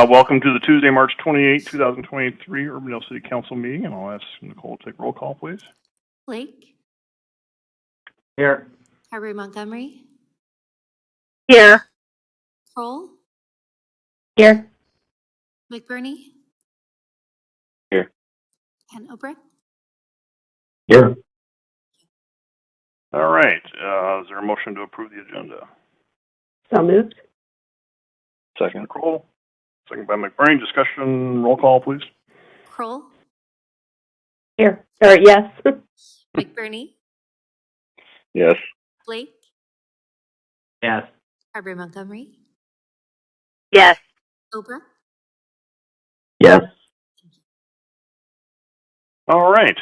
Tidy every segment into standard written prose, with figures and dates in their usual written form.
Welcome to the Tuesday, March 28, 2023 Urbandale City Council meeting, and I'll ask Nicole to take roll call, please. Blake, Here. Carberry Montgomery, Here. Kroll, Here. McBurney, Here. and Obrick. Here. All right. Is there a motion to approve the agenda? So moved. Second. Nicole, second by McBurney. Discussion, roll call, please. Kroll, Here. Or yes. McBurney, Yes. Blake, Yes. Carberry Montgomery, Yes. Obrick. Yes. All right.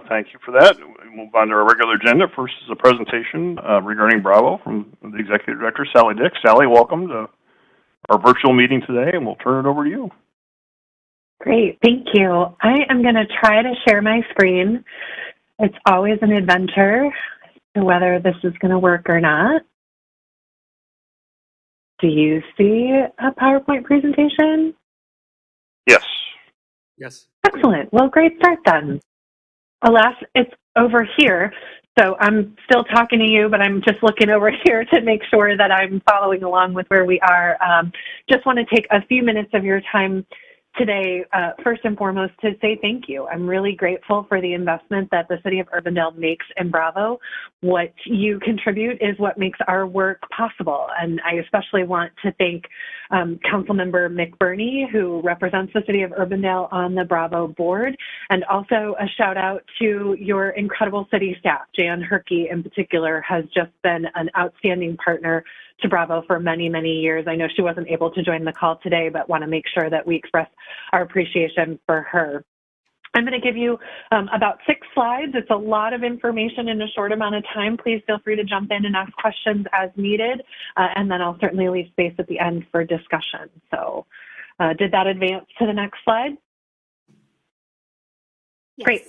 Thank you for that. We move on to our regular agenda. First is a presentation regarding Bravo from the Executive Director, Sally Dick. Sally, welcome to our virtual meeting today, and we'll turn it over to you. Great. Thank you. I am going to try to share my screen. It's always an adventure to whether this is going to work or not. Do you see a PowerPoint presentation? Yes. Yes. Excellent. Well, great start then. Alas, it's over here. So I'm still talking to you, but I'm just looking over here to make sure that I'm following along with where we are. Just want to take a few minutes of your time today, first and foremost, to say thank you. I'm really grateful for the investment that the City of Urbandale makes in Bravo. What you contribute is what makes our work possible. And I especially want to thank Councilmember McBurney, who represents the City of Urbandale on the Bravo board, and also a shout out to your incredible city staff. Jan Herkey in particular has just been an outstanding partner to Bravo for many, many years. I know she wasn't able to join the call today, but want to make sure that we express our appreciation for her. I'm going to give you about 6 slides. It's a lot of information in a short amount of time. Please feel free to jump in and ask questions as needed, and then I'll certainly leave space at the end for discussion. So did that advance to the next slide? Yes. Great.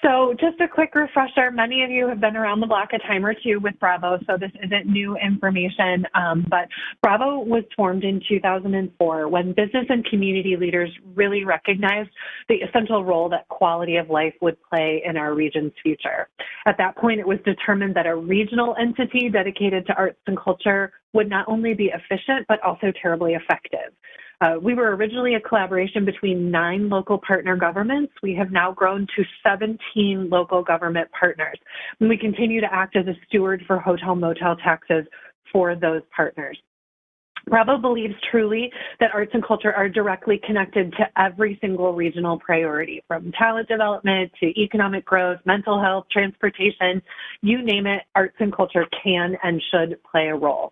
So just a quick refresher, many of you have been around the block a time or two with Bravo, so this isn't new information, but Bravo was formed in 2004 when business and community leaders really recognized the essential role that quality of life would play in our region's future. At that point, it was determined that a regional entity dedicated to arts and culture would not only be efficient, but also terribly effective. We were originally a collaboration between 9 local partner governments. We have now grown to 17 local government partners. And we continue to act as a steward for hotel motel taxes for those partners. Bravo believes truly that arts and culture are directly connected to every single regional priority, from talent development to economic growth, mental health, transportation, you name it, arts and culture can and should play a role.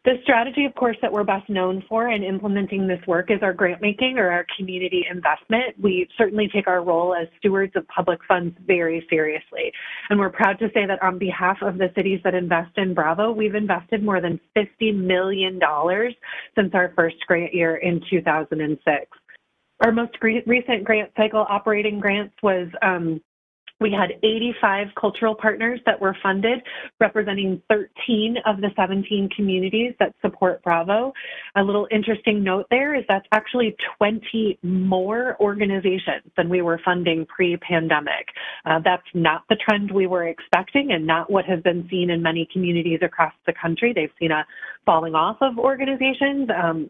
The strategy, of course, that we're best known for in implementing this work is our grant making or our community investment. We certainly take our role as stewards of public funds very seriously. And we're proud to say that on behalf of the cities that invest in Bravo, we've invested more than $50 million since our first grant year in 2006. Our most recent grant cycle operating grants was we had 85 cultural partners that were funded, representing 13 of the 17 communities that support Bravo. A little interesting note there is that's actually 20 more organizations than we were funding pre-pandemic. That's not the trend we were expecting and not what has been seen in many communities across the country. They've seen a falling off of organizations,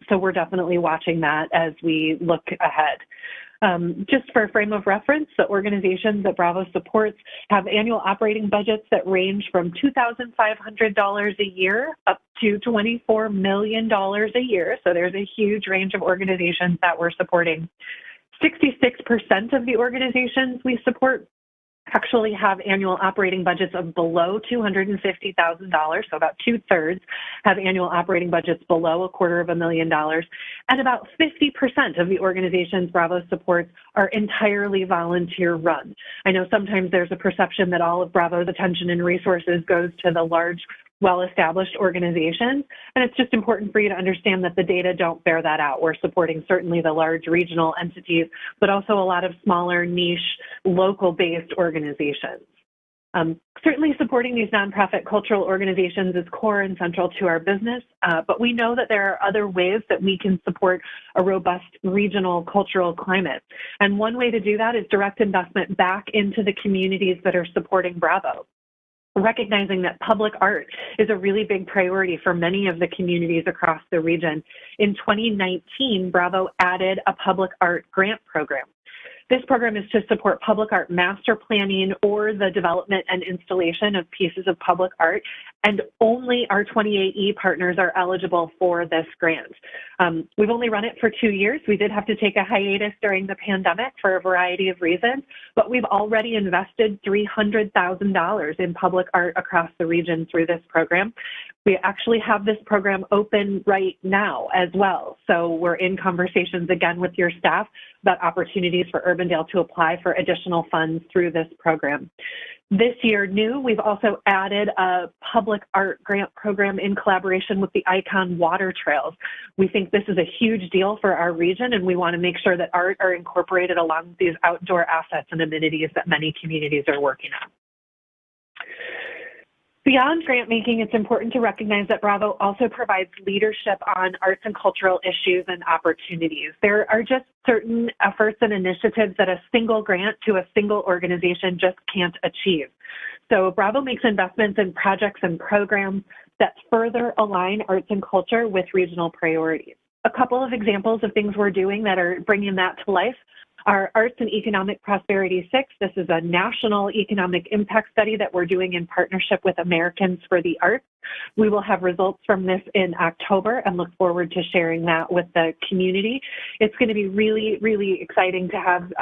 so we're definitely watching that as we look ahead. Just for a frame of reference, the organizations that Bravo supports have annual operating budgets that range from $2,500 a year up to $24 million a year. So there's a huge range of organizations that we're supporting. 66% of the organizations we support actually have annual operating budgets of below $250,000, so about 2/3 have annual operating budgets below $250,000, and about 50% of the organizations Bravo supports are entirely volunteer run. I know sometimes there's a perception that all of Bravo's attention and resources goes to the large, well-established organizations, and it's just important for you to understand that the data don't bear that out. We're supporting certainly the large regional entities, but also a lot of smaller, niche, local-based organizations. Certainly supporting these nonprofit cultural organizations is core and central to our business, but we know that there are other ways that we can support a robust regional cultural climate. And one way to do that is direct investment back into the communities that are supporting Bravo. Recognizing that public art is a really big priority for many of the communities across the region. In 2019, Bravo added a public art grant program. This program is to support public art master planning or the development and installation of pieces of public art, and only our 28E partners are eligible for this grant. We've only run it for 2 years. We did have to take a hiatus during the pandemic for a variety of reasons, but we've already invested $300,000 in public art across the region through this program. We actually have this program open right now as well. So we're in conversations again with your staff about opportunities for Urbandale to apply for additional funds through this program. This year, we've also added a public art grant program in collaboration with the Icon Water Trails. We think this is a huge deal for our region, and we want to make sure that art are incorporated along these outdoor assets and amenities that many communities are working on. Beyond grant making, it's important to recognize that Bravo also provides leadership on arts and cultural issues and opportunities. There are just certain efforts and initiatives that a single grant to a single organization just can't achieve. So Bravo makes investments in projects and programs that further align arts and culture with regional priorities. A couple of examples of things we're doing that are bringing that to life are Arts and Economic Prosperity 6. This is a national economic impact study that we're doing in partnership with Americans for the Arts. We will have results from this in October and look forward to sharing that with the community. It's going to be really, really exciting to have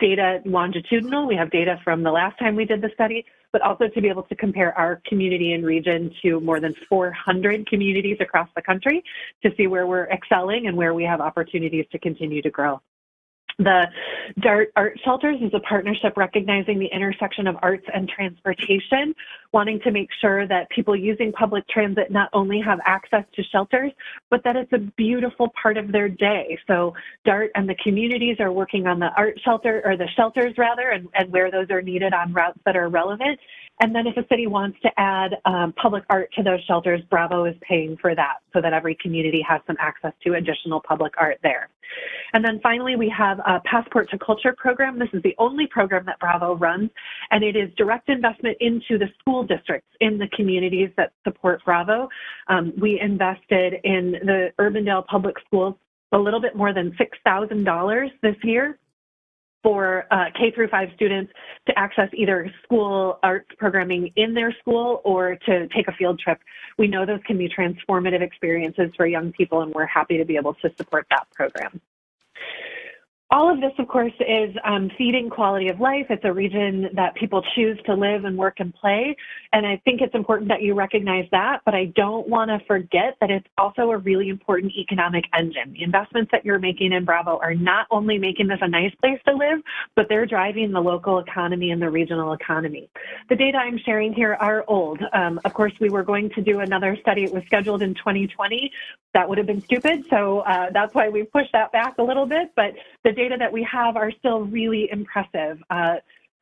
data longitudinal. We have data from the last time we did the study, but also to be able to compare our community and region to more than 400 communities across the country to see where we're excelling and where we have opportunities to continue to grow. The DART Art Shelters is a partnership recognizing the intersection of arts and transportation, wanting to make sure that people using public transit not only have access to shelters, but that it's a beautiful part of their day. So DART and the communities are working on the art shelter, or the shelters rather, and where those are needed on routes that are relevant. And then if a city wants to add public art to those shelters, Bravo is paying for that so that every community has some access to additional public art there. And then finally, we have a Passport to Culture program. This is the only program that Bravo runs, and it is direct investment into the school districts in the communities that support Bravo. We invested in the Urbandale Public Schools a little bit more than $6,000 this year for K through 5 students to access either school arts programming in their school or to take a field trip. We know those can be transformative experiences for young people, and we're happy to be able to support that program. All of this, of course, is feeding quality of life. It's a region that people choose to live and work and play. And I think it's important that you recognize that, but I don't want to forget that it's also a really important economic engine. The investments that you're making in Bravo are not only making this a nice place to live, but they're driving the local economy and the regional economy. The data I'm sharing here are old. Of course, we were going to do another study. It was scheduled in 2020. That would have been stupid. So that's why we pushed that back a little bit. But the data that we have are still really impressive.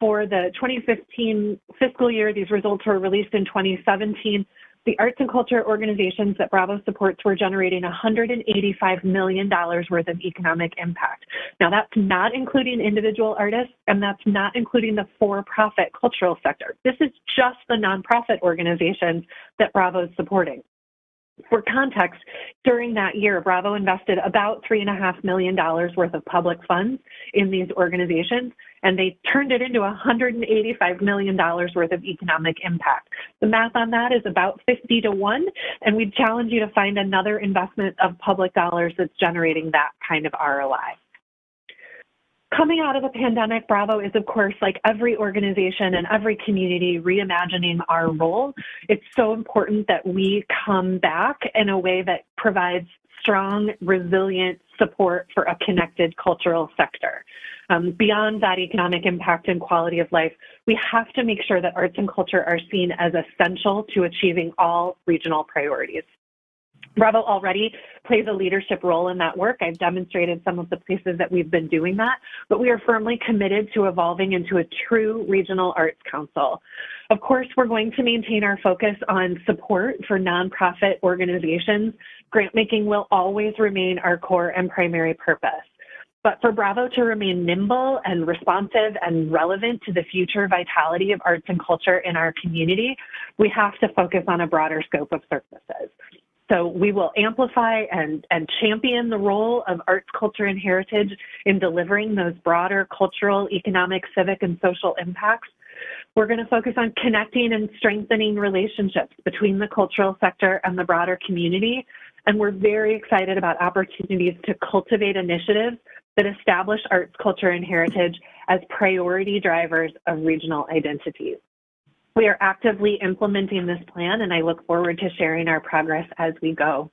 For the 2015 fiscal year, these results were released in 2017. The arts and culture organizations that Bravo supports were generating $185 million worth of economic impact. Now, that's not including individual artists, and that's not including the for-profit cultural sector. This is just the nonprofit organizations that Bravo is supporting. For context, during that year, Bravo invested about $3.5 million worth of public funds in these organizations, and they turned it into $185 million worth of economic impact. The math on that is about 50 to 1, and we'd challenge you to find another investment of public dollars that's generating that kind of ROI. Coming out of the pandemic, Bravo is, of course, like every organization and every community, reimagining our role. It's so important that we come back in a way that provides strong, resilient support for a connected cultural sector. Beyond that economic impact and quality of life, we have to make sure that arts and culture are seen as essential to achieving all regional priorities. Bravo already plays a leadership role in that work. I've demonstrated some of the places that we've been doing that, but we are firmly committed to evolving into a true regional arts council. Of course, we're going to maintain our focus on support for nonprofit organizations. Grant making will always remain our core and primary purpose. But for Bravo to remain nimble and responsive and relevant to the future vitality of arts and culture in our community, we have to focus on a broader scope of services. So we will amplify and champion the role of arts, culture, and heritage in delivering those broader cultural, economic, civic, and social impacts. We're going to focus on connecting and strengthening relationships between the cultural sector and the broader community. And we're very excited about opportunities to cultivate initiatives that establish arts, culture, and heritage as priority drivers of regional identities. We are actively implementing this plan, and I look forward to sharing our progress as we go.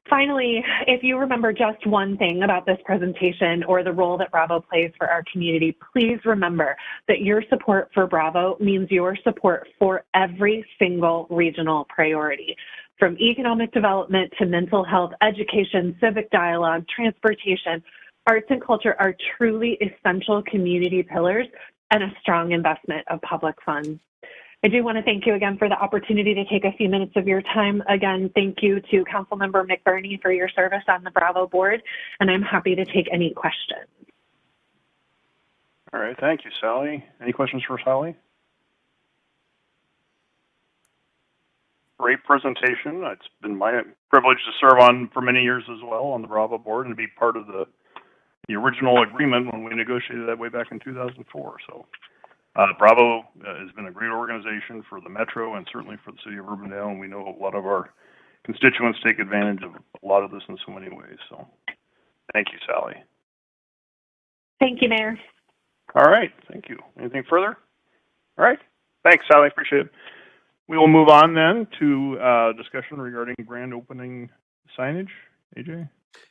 Finally, if you remember just one thing about this presentation or the role that Bravo plays for our community, please remember that your support for Bravo means your support for every single regional priority, from economic development to mental health, education, civic dialogue, transportation. Arts and culture are truly essential community pillars and a strong investment of public funds. I do want to thank you again for the opportunity to take a few minutes of your time. Again, thank you to Councilmember McBurney for your service on the Bravo board, and I'm happy to take any questions. All right, thank you, Sally. Any questions for Sally? Great presentation. It's been my privilege to serve on for many years as well on the Bravo board and be part of the original agreement when we negotiated that way back in 2004. So Bravo has been a great organization for the Metro and certainly for the city of Urbandale, and we know a lot of our constituents take advantage of a lot of this in so many ways. So thank you, Sally. Thank you, Mayor. All right, thank you. Anything further? All right, thanks, Sally, appreciate it. We will move on then to discussion regarding grand opening signage. AJ?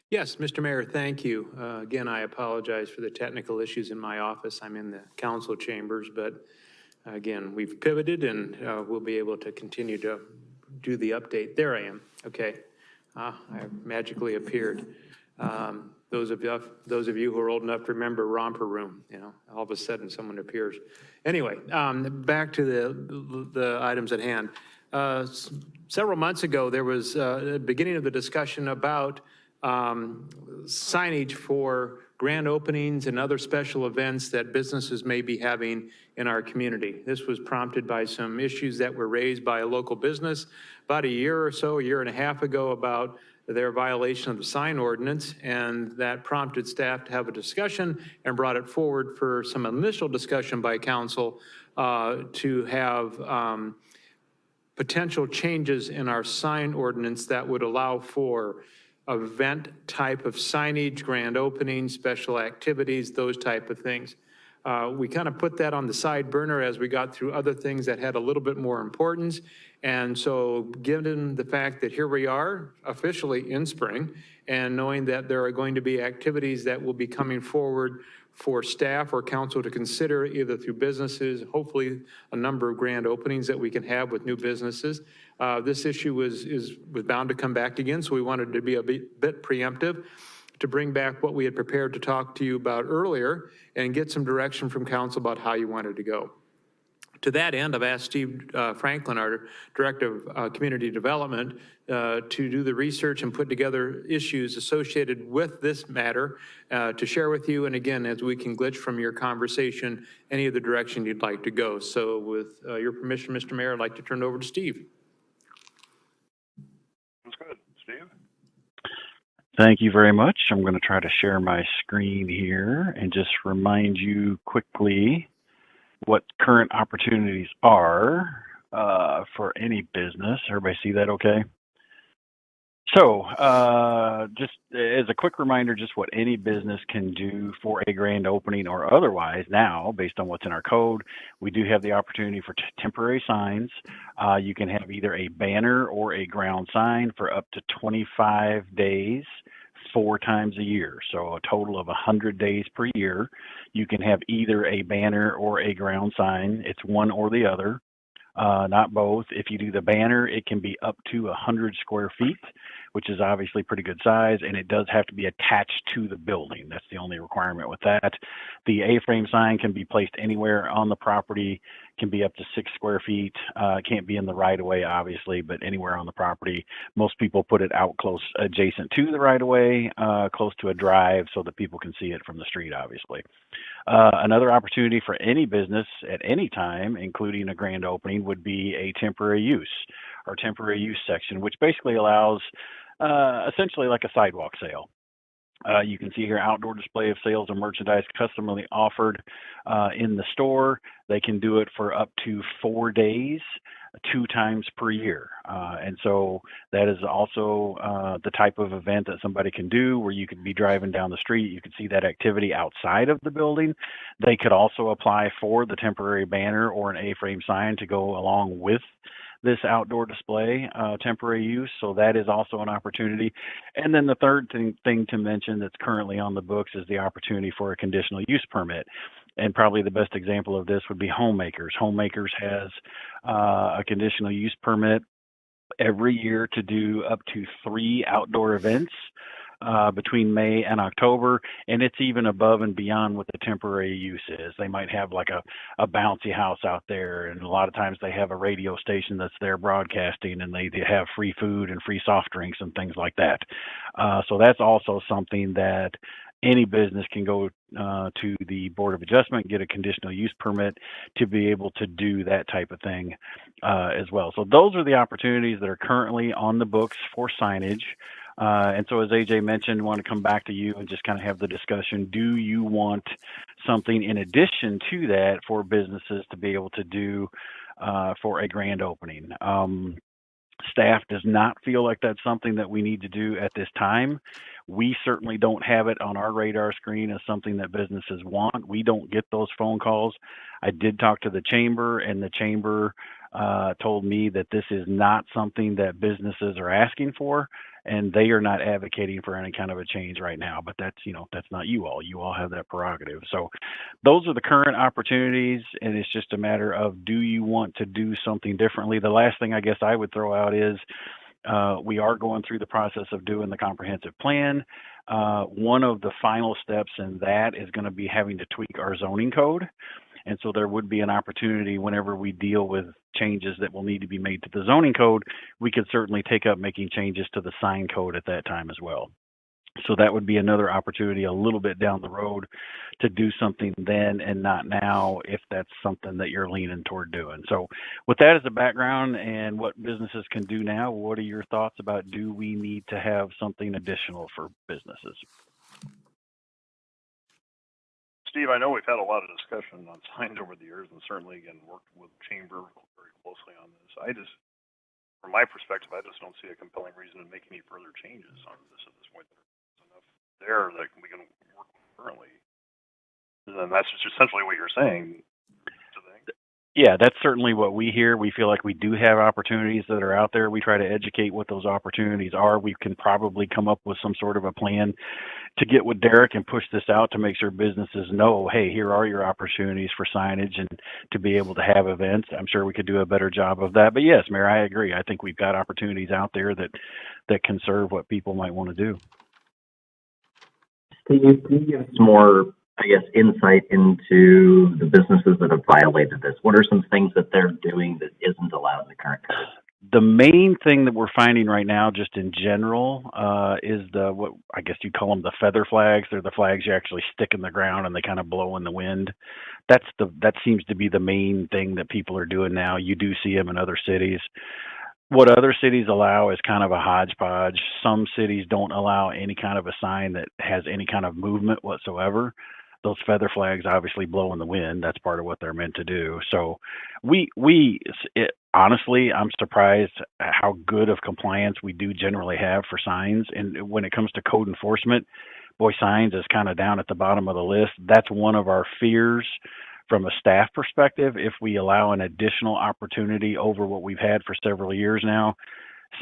Yes, Mr. Mayor, thank you. Again, I apologize for the technical issues in my office. I'm in the council chambers, but again, we've pivoted and we'll be able to continue to do the update. There I am. Okay. I magically appeared. Those of you who are old enough to remember Romper Room, you know, all of a sudden someone appears. Anyway, back to the items at hand. Several months ago, there was the beginning of the discussion about signage for grand openings and other special events that businesses may be having in our community. This was prompted by some issues that were raised by a local business about a year and a half ago about their violation of the sign ordinance, and that prompted staff to have a discussion and brought it forward for some initial discussion by council to have potential changes in our sign ordinance that would allow for event type of signage, grand openings, special activities, those type of things. We kind of put that on the side burner as we got through other things that had a little bit more importance. And so given the fact that here we are officially in spring and knowing that there are going to be activities that will be coming forward for staff or council to consider either through businesses, hopefully a number of grand openings that we can have with new businesses. This issue was bound to come back again, so we wanted to be a bit preemptive to bring back what we had prepared to talk to you about earlier and get some direction from council about how you wanted to go. To that end, I've asked Steve Franklin, our Director of Community Development, to do the research and put together issues associated with this matter to share with you. And again, as we can glitch from your conversation, any of the direction you'd like to go. So with your permission, Mr. Mayor, I'd like to turn it over to Steve. That's good. Steve? Thank you very much. I'm going to try to share my screen here and just remind you quickly what current opportunities are for any business. Everybody see that okay? So just as a quick reminder, just what any business can do for a grand opening or otherwise now, based on what's in our code, we do have the opportunity for temporary signs. You can have either a banner or a ground sign for up to 25 days, 4 times a year. So a total of 100 days per year. You can have either a banner or a ground sign. It's one or the other. not both. If you do the banner, it can be up to 100 square feet, which is obviously pretty good size, and it does have to be attached to the building. That's the only requirement with that. The A-frame sign can be placed anywhere on the property, can be up to 6 square feet. It can't be in the right-of-way, obviously, but anywhere on the property. Most people put it out close, adjacent to the right-of-way, close to a drive so that people can see it from the street, obviously. Another opportunity for any business at any time, including a grand opening, would be a temporary use or temporary use section, which basically allows essentially like a sidewalk sale. You can see here outdoor display of sales and merchandise customarily offered in the store. They can do it for up to 4 days, 2 times per year. And so that is also the type of event that somebody can do where you could be driving down the street. You could see that activity outside of the building. They could also apply for the temporary banner or an A-frame sign to go along with this outdoor display, temporary use. So that is also an opportunity. And then the third thing to mention that's currently on the books is the opportunity for a conditional use permit. And probably the best example of this would be Homemakers. Homemakers has a conditional use permit every year to do up to 3 outdoor events between May and October, and it's even above and beyond what the temporary use is. They might have like a bouncy house out there, and a lot of times they have a radio station that's there broadcasting, and they have free food and free soft drinks and things like that. So that's also something that any business can go to the Board of Adjustment, get a conditional use permit to be able to do that type of thing as well. So those are the opportunities that are currently on the books for signage. And so as AJ mentioned, I want to come back to you and just kind of have the discussion. Do you want something in addition to that for businesses to be able to do for a grand opening? Staff does not feel like that's something that we need to do at this time. We certainly don't have it on our radar screen as something that businesses want. We don't get those phone calls. I did talk to the chamber, and the chamber told me that this is not something that businesses are asking for, and they are not advocating for any kind of a change right now. But that's, that's not you all. You all have that prerogative. So those are the current opportunities, and it's just a matter of, do you want to do something differently? The last thing I guess I would throw out is we are going through the process of doing the comprehensive plan. One of the final steps in that is going to be having to tweak our zoning code. And so there would be an opportunity whenever we deal with changes that will need to be made to the zoning code, we could certainly take up making changes to the sign code at that time as well. So that would be another opportunity a little bit down the road to do something then and not now, if that's something that you're leaning toward doing. So with that as a background and what businesses can do now, what are your thoughts about, do we need to have something additional for businesses? Steve, I know we've had a lot of discussion on signs over the years, and certainly, again, worked with Chamber very closely on this. From my perspective, I just don't see a compelling reason to make any further changes on this at this point. There's enough there that we can work with currently. And that's just essentially what you're saying. Yeah, that's certainly what we hear. We feel like we do have opportunities that are out there. We try to educate what those opportunities are. We can probably come up with some sort of a plan to get with Derek and push this out to make sure businesses know, hey, here are your opportunities for signage and to be able to have events. I'm sure we could do a better job of that. But yes, Mayor, I agree. I think we've got opportunities out there that can serve what people might want to do. Steve, can you give us more, insight into the businesses that have violated this? What are some things that they're doing that isn't allowed in the current code? The main thing that we're finding right now, just in general, is what I guess you call them the feather flags. They're the flags you actually stick in the ground and they kind of blow in the wind. That seems to be the main thing that people are doing now. You do see them in other cities. What other cities allow is kind of a hodgepodge. Some cities don't allow any kind of a sign that has any kind of movement whatsoever. Those feather flags obviously blow in the wind. That's part of what they're meant to do. So honestly, I'm surprised how good of compliance we do generally have for signs. And when it comes to code enforcement, boy, signs is kind of down at the bottom of the list. That's one of our fears from a staff perspective. If we allow an additional opportunity over what we've had for several years now,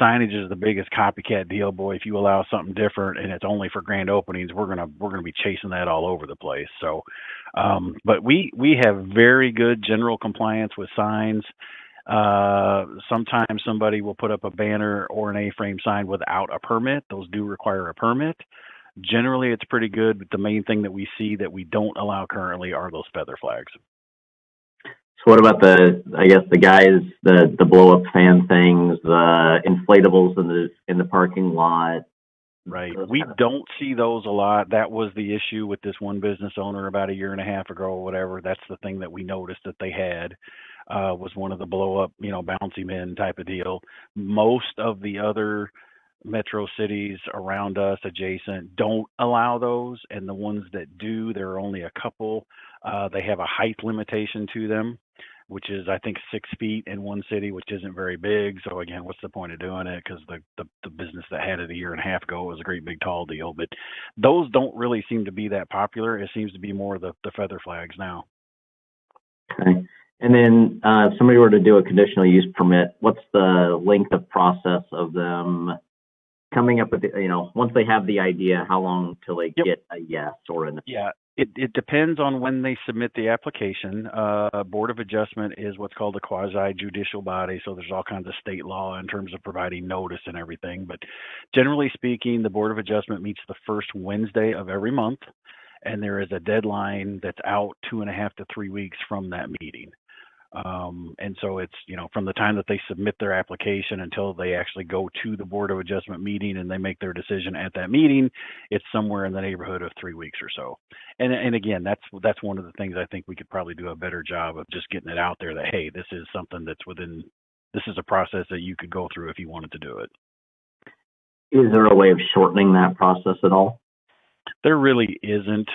signage is the biggest copycat deal. Boy, if you allow something different and it's only for grand openings, we're gonna be chasing that all over the place. So, but we have very good general compliance with signs. Sometimes somebody will put up a banner or an A-frame sign without a permit. Those do require a permit. Generally, it's pretty good, but the main thing that we see that we don't allow currently are those feather flags. So what about the guys, the blow up fan things, the inflatables in the parking lot? Right. We don't see those a lot. That was the issue with this one business owner about a year and a half ago or whatever. That's the thing that we noticed that they had, was one of the blow up, bouncy men type of deal. Most of the other metro cities around us adjacent don't allow those. And the ones that do, there are only a couple. They have a height limitation to them, which is, I think, 6 feet in one city, which isn't very big. So again, what's the point of doing it? Because the business that had it a year and a half ago was a great big tall deal. But those don't really seem to be that popular. It seems to be more the feather flags now. Okay. And then if somebody were to do a conditional use permit, what's the length of process of them coming up with, once they have the idea, how long till they get a yes or an? Yeah. It depends on when they submit the application. Board of Adjustment is what's called a quasi-judicial body, so there's all kinds of state law in terms of providing notice and everything. But generally speaking, the Board of Adjustment meets the first Wednesday of every month, and there is a deadline that's out 2.5 to 3 weeks from that meeting. And so it's, from the time that they submit their application until they actually go to the Board of Adjustment meeting and they make their decision at that meeting, it's somewhere in the neighborhood of 3 weeks or so. And again, that's one of the things I think we could probably do a better job of just getting it out there that, hey, this is something that's this is a process that you could go through if you wanted to do it. Is there a way of shortening that process at all? There really isn't,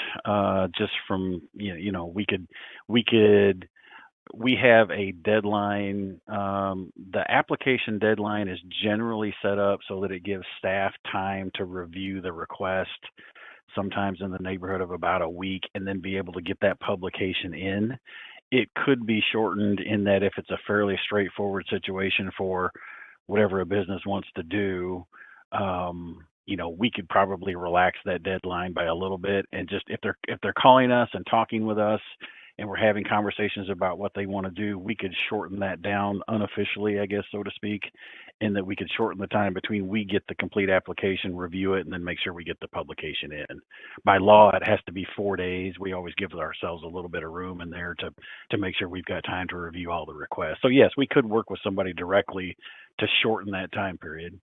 just from, we have a deadline. The application deadline is generally set up so that it gives staff time to review the request, sometimes in the neighborhood of about a week, and then be able to get that publication in. It could be shortened in that if it's a fairly straightforward situation for whatever a business wants to do, we could probably relax that deadline by a little bit. And just if they're calling us and talking with us, and we're having conversations about what they want to do, we could shorten that down unofficially, I guess, so to speak, and that we could shorten the time between we get the complete application, review it, and then make sure we get the publication in. By law, it has to be 4 days. We always give ourselves a little bit of room in there to make sure we've got time to review all the requests. So yes, we could work with somebody directly to shorten that time period.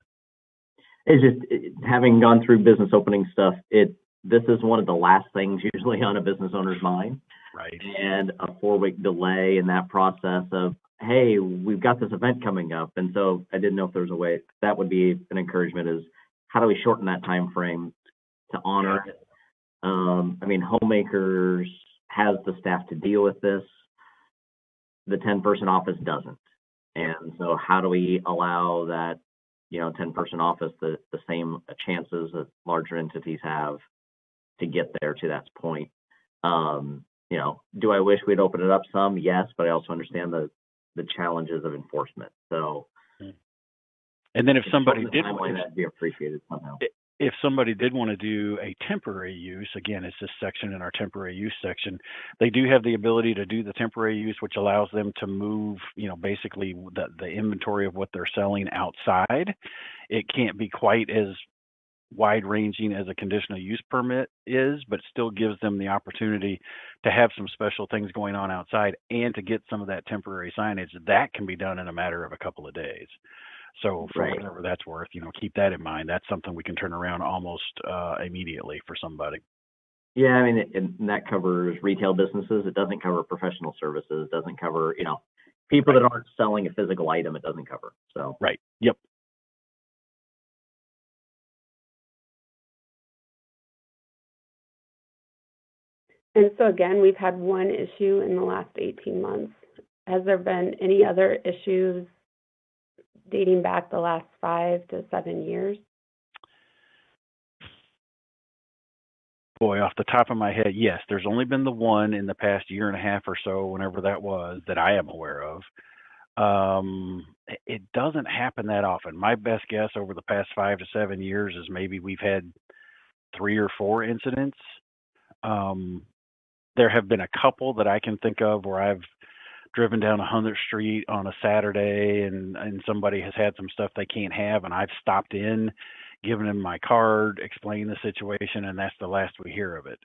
It's just, having gone through business opening stuff, this is one of the last things usually on a business owner's mind. Right. And a 4-week delay in that process of, hey, we've got this event coming up. And so I didn't know if there was a way that would be an encouragement, is how do we shorten that time frame to honor it? Homemakers has the staff to deal with this. The 10-person office doesn't. And so how do we allow that, 10-person office the same chances that larger entities have to get there to that point? Do I wish we'd open it up some? Yes, but I also understand the challenges of enforcement. So, and then if somebody did, that'd be appreciated somehow. If somebody did want to do a temporary use, again, it's this section in our temporary use section, they do have the ability to do the temporary use, which allows them to move, basically the inventory of what they're selling outside. It can't be quite as wide ranging as a conditional use permit is, but still gives them the opportunity to have some special things going on outside and to get some of that temporary signage that can be done in a matter of a couple of days. So for whatever that's worth, keep that in mind. That's something we can turn around almost immediately for somebody. Yeah, and that covers retail businesses. It doesn't cover professional services. It doesn't cover, people that aren't selling a physical item. It doesn't cover. So right. Yep. And so again, we've had one issue in the last 18 months. Has there been any other issues dating back the last 5 to 7 years? Boy, off the top of my head, yes. There's only been the one in the past year and a half or so, whenever that was, that I am aware of. It doesn't happen that often. My best guess over the past 5 to 7 years is maybe we've had 3 or 4 incidents. There have been a couple that I can think of where I've driven down 100th Street on a Saturday and somebody has had some stuff they can't have, and I've stopped in, given them my card, explained the situation, and that's the last we hear of it.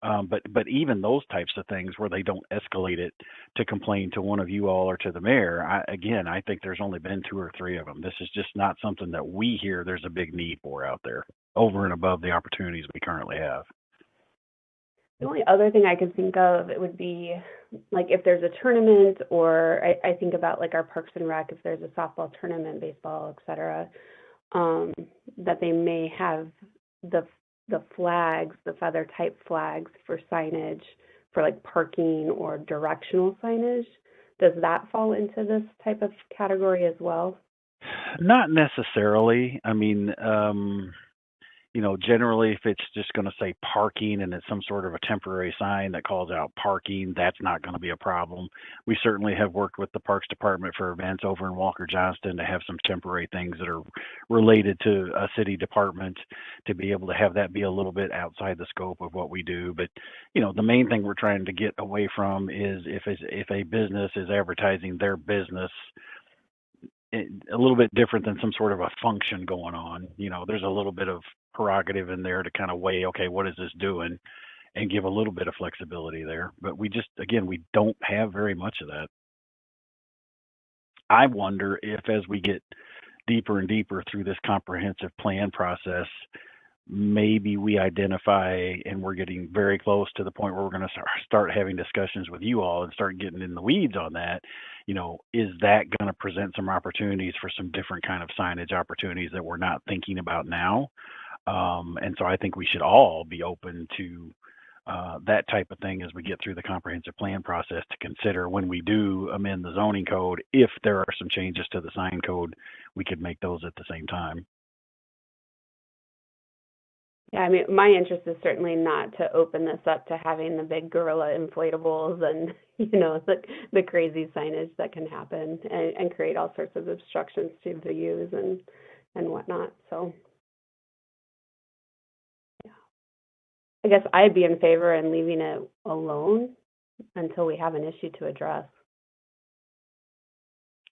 But even those types of things where they don't escalate it to complain to one of you all or to the mayor, I think there's only been 2 or 3 of them. This is just not something that we hear there's a big need for out there, over and above the opportunities we currently have. The only other thing I could think of, it would be like if there's a tournament, or I think about like our Parks and Rec, if there's a softball tournament, baseball, et cetera, that they may have the flags, the feather type flags for signage for like parking or directional signage. Does that fall into this type of category as well? Not necessarily. I mean, generally if it's just going to say parking and it's some sort of a temporary sign that calls out parking, that's not going to be a problem. We certainly have worked with the Parks Department for events over in Walker Johnston to have some temporary things that are related to a city department to be able to have that be a little bit outside the scope of what we do. But, the main thing we're trying to get away from is if a business is advertising their business, a little bit different than some sort of a function going on. There's a little bit of prerogative in there to kind of weigh, okay, what is this doing, and give a little bit of flexibility there. But we don't have very much of that. I wonder if as we get deeper and deeper through this comprehensive plan process, maybe we identify, and we're getting very close to the point where we're going to start having discussions with you all and start getting in the weeds on that. Is that going to present some opportunities for some different kind of signage opportunities that we're not thinking about now? And so I think we should all be open to that type of thing as we get through the comprehensive plan process to consider when we do amend the zoning code. If there are some changes to the sign code, we could make those at the same time. Yeah, I mean, my interest is certainly not to open this up to having the big gorilla inflatables and, the crazy signage that can happen and create all sorts of obstructions to views and whatnot. So, yeah, I guess I'd be in favor in leaving it alone until we have an issue to address.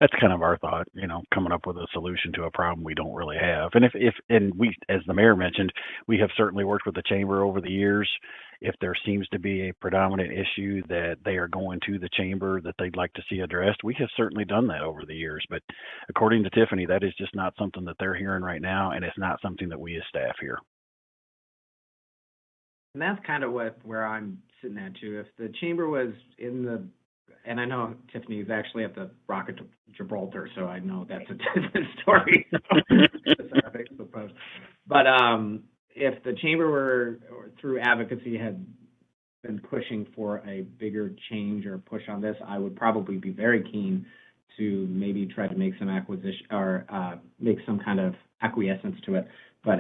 That's kind of our thought, coming up with a solution to a problem we don't really have. And we, as the mayor mentioned, we have certainly worked with the chamber over the years. If there seems to be a predominant issue that they are going to the chamber that they'd like to see addressed, we have certainly done that over the years. But according to Tiffany, that is just not something that they're hearing right now, and it's not something that we as staff hear. And that's kind of where I'm sitting at too. If the chamber was in the, and I know Tiffany is actually at the Rock of Gibraltar, so I know that's a different story. But if the chamber were, or through advocacy, had been pushing for a bigger change or push on this, I would probably be very keen to maybe try to make some acquisition or make some kind of acquiescence to it. But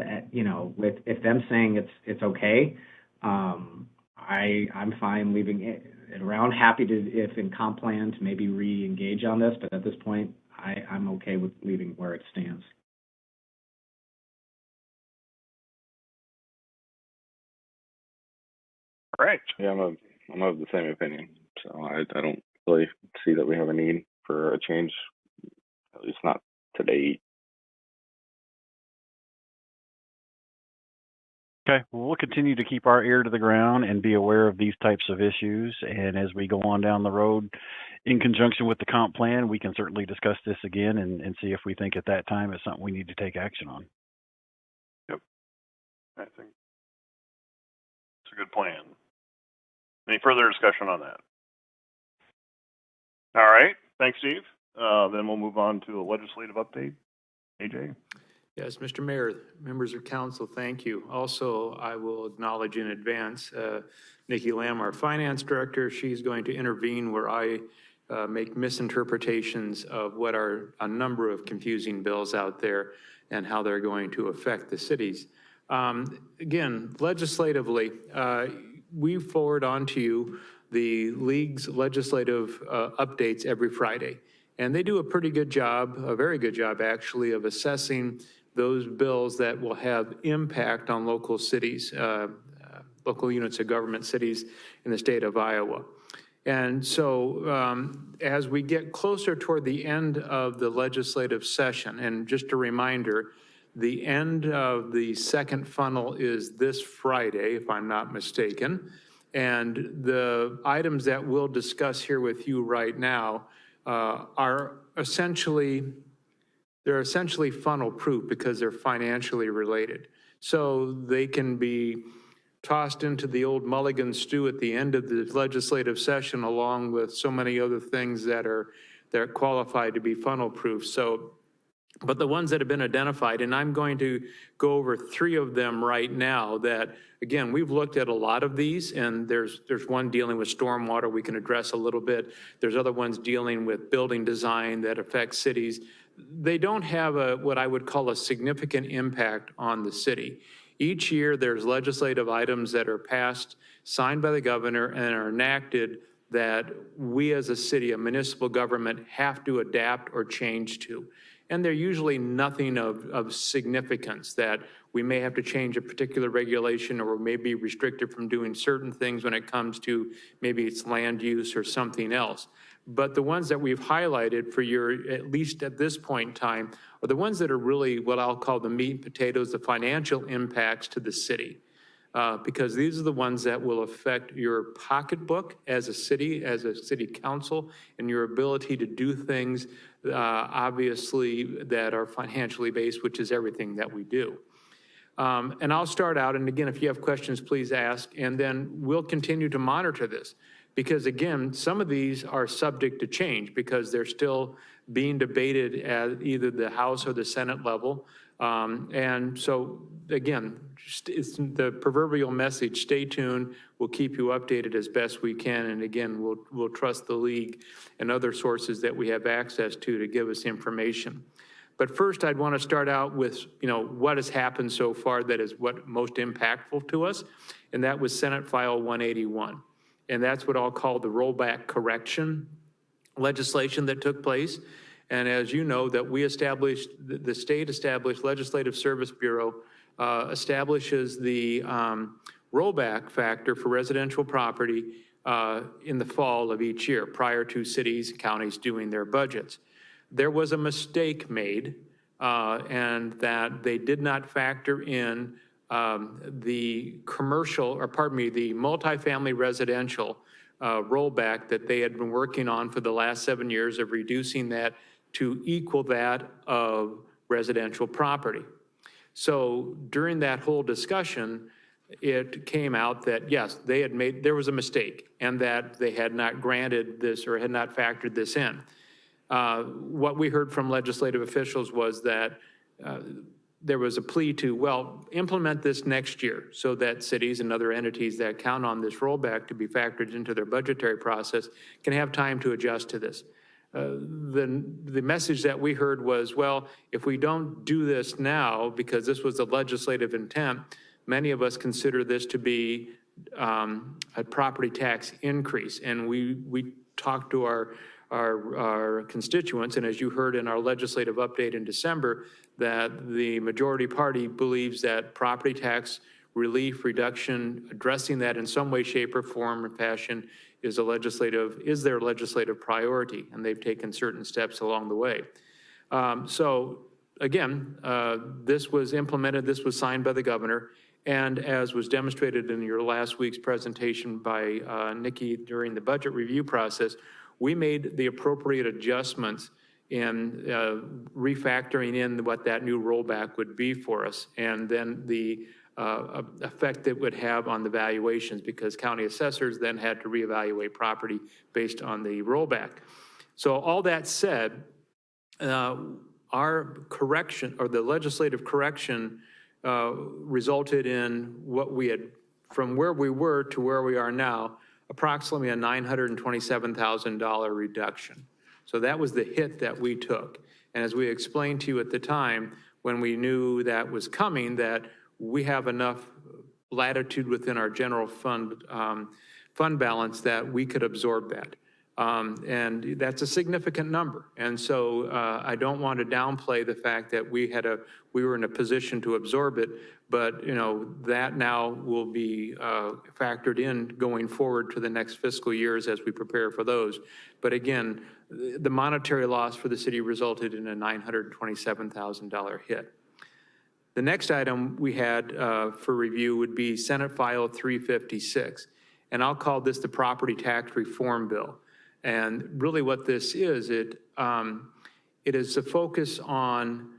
with if them saying it's okay, I'm fine leaving it around. Happy to, if in comp plan, to maybe re-engage on this. But at this point, I'm okay with leaving where it stands. All right. Yeah, I'm of the same opinion. So I don't really see that we have a need for a change, at least not today. Okay, well, we'll continue to keep our ear to the ground and be aware of these types of issues. And as we go on down the road, in conjunction with the comp plan, we can certainly discuss this again and see if we think at that time it's something we need to take action on. Yep. I think it's a good plan. Any further discussion on that? All right. Thanks, Steve. Then we'll move on to a legislative update. AJ? Yes, Mr. Mayor, members of council, thank you. Also, I will acknowledge in advance Nikki Lamb, our finance director. She's going to intervene where I make misinterpretations of what are a number of confusing bills out there and how they're going to affect the cities. Again, legislatively, we forward on to you the league's legislative updates every Friday. And they do a pretty good job, a very good job actually, of assessing those bills that will have impact on local cities, local units of government cities in the state of Iowa. And so as we get closer toward the end of the legislative session, and just a reminder, the end of the second funnel is this Friday, if I'm not mistaken. And the items that we'll discuss here with you right now are essentially funnel proof because they're financially related. So they can be tossed into the old mulligan stew at the end of the legislative session, along with so many other things that are qualified to be funnel proof. So, but the ones that have been identified, and I'm going to go over 3 of them right now that, again, we've looked at a lot of these, and there's one dealing with stormwater we can address a little bit. There's other ones dealing with building design that affect cities. They don't have what I would call a significant impact on the city. Each year, there's legislative items that are passed, signed by the governor, and are enacted that we as a city, a municipal government, have to adapt or change to. And they're usually nothing of significance, that we may have to change a particular regulation or may be restricted from doing certain things when it comes to maybe it's land use or something else. But the ones that we've highlighted for your, at least at this point in time, are the ones that are really what I'll call the meat and potatoes, the financial impacts to the city. Because these are the ones that will affect your pocketbook as a city council, and your ability to do things, obviously, that are financially based, which is everything that we do. And I'll start out, and again, if you have questions, please ask, and then we'll continue to monitor this. Because again, some of these are subject to change because they're still being debated at either the House or the Senate level. And so again, it's the proverbial message, stay tuned. We'll keep you updated as best we can. And again, we'll trust the league and other sources that we have access to give us information. But first, I'd want to start out with, what has happened so far that is what most impactful to us. And that was Senate File 181. And that's what I'll call the rollback correction legislation that took place. And as you know, that we established, the state established Legislative Service Bureau establishes the rollback factor for residential property in the fall of each year, prior to cities and counties doing their budgets. There was a mistake made, and that they did not factor in the the multifamily residential rollback that they had been working on for the last 7 years of reducing that to equal that of residential property. So during that whole discussion, it came out that yes, there was a mistake and that they had not granted this or had not factored this in. What we heard from legislative officials was that there was a plea to, implement this next year so that cities and other entities that count on this rollback to be factored into their budgetary process can have time to adjust to this. The message that we heard was, if we don't do this now, because this was the legislative intent, many of us consider this to be a property tax increase. And we talked to our constituents, and as you heard in our legislative update in December, that the majority party believes that property tax relief reduction, addressing that in some way, shape, or form or fashion is their legislative priority, and they've taken certain steps along the way. So again, this was implemented, this was signed by the governor, and as was demonstrated in your last week's presentation by Nikki during the budget review process, we made the appropriate adjustments in refactoring in what that new rollback would be for us, and then the effect it would have on the valuations, because county assessors then had to reevaluate property based on the rollback. So all that said, our correction, or the legislative correction, resulted in what we had, from where we were to where we are now, approximately a $927,000 reduction. So that was the hit that we took. And as we explained to you at the time, when we knew that was coming, that we have enough latitude within our general fund balance that we could absorb that. And that's a significant number. And so I don't want to downplay the fact that we were in a position to absorb it, but that now will be factored in going forward to the next fiscal years as we prepare for those. But again, the monetary loss for the city resulted in a $927,000 hit. The next item we had for review would be Senate File 356, and I'll call this the Property Tax Reform Bill. And really what this is, it is a focus on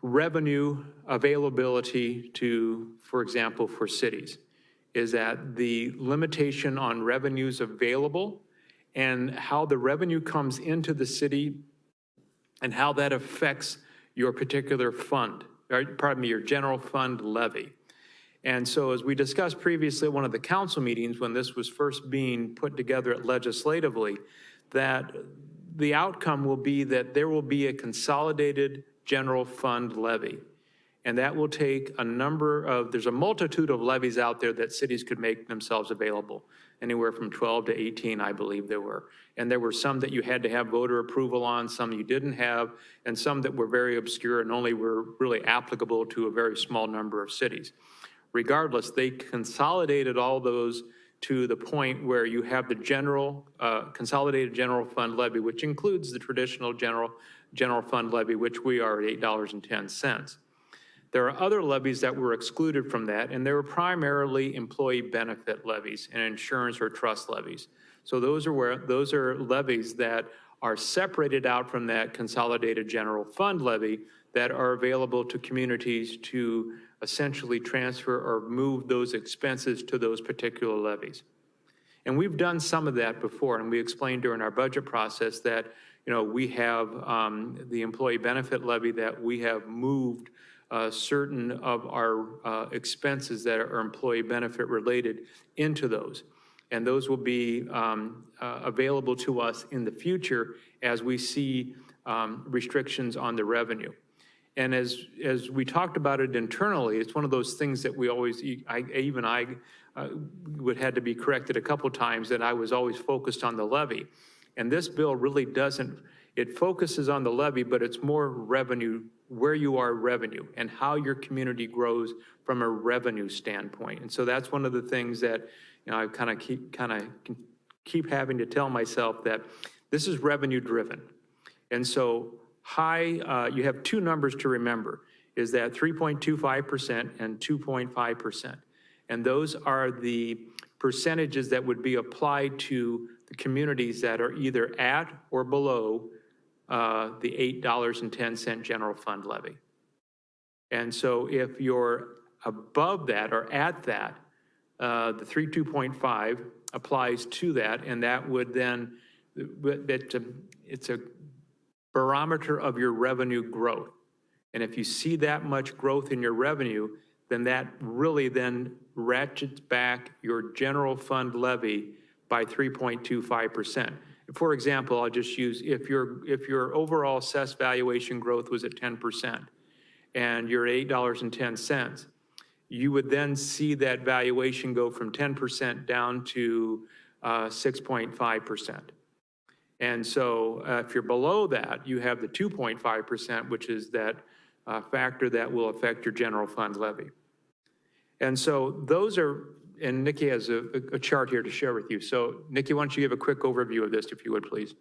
revenue availability to, for example, for cities, is that the limitation on revenues available and how the revenue comes into the city and how that affects your particular fund, or pardon me, your general fund levy. And so as we discussed previously at one of the council meetings when this was first being put together legislatively, that the outcome will be that there will be a consolidated general fund levy. And that will take there's a multitude of levies out there that cities could make themselves available, anywhere from 12 to 18, I believe there were. And there were some that you had to have voter approval on, some you didn't have, and some that were very obscure and only were really applicable to a very small number of cities. Regardless, they consolidated all those to the point where you have the consolidated general fund levy, which includes the traditional general fund levy, which we are at $8.10. There are other levies that were excluded from that, and they were primarily employee benefit levies and insurance or trust levies. So those are levies that are separated out from that consolidated general fund levy that are available to communities to essentially transfer or move those expenses to those particular levies. And we've done some of that before, and we explained during our budget process that we have the employee benefit levy that we have moved certain of our expenses that are employee benefit related into those. And those will be available to us in the future as we see restrictions on the revenue. And as we talked about it internally, it's one of those things that we always, I would had to be corrected a couple times that I was always focused on the levy. And this bill really doesn't, it focuses on the levy, but it's more revenue, where you are revenue and how your community grows from a revenue standpoint. And so that's one of the things that, I keep having to tell myself that this is revenue driven. And so you have two numbers to remember, is that 3.25% and 2.5%. And those are the percentages that would be applied to the communities that are either at or below the $8.10 general fund levy. And so if you're above that or at that, the 2.5 applies to that, and that would then, it's a barometer of your revenue growth. And if you see that much growth in your revenue, then that really then ratchets back your general fund levy by 3.25%. For example, I'll just use, if your overall assessed valuation growth was at 10% and you're $8.10, you would then see that valuation go from 10% down to 6.5%. And so if you're below that, you have the 2.5%, which is that factor that will affect your general fund levy. And so those are, and Nikki has a chart here to share with you. So Nikki, why don't you give a quick overview of this, if you would, please?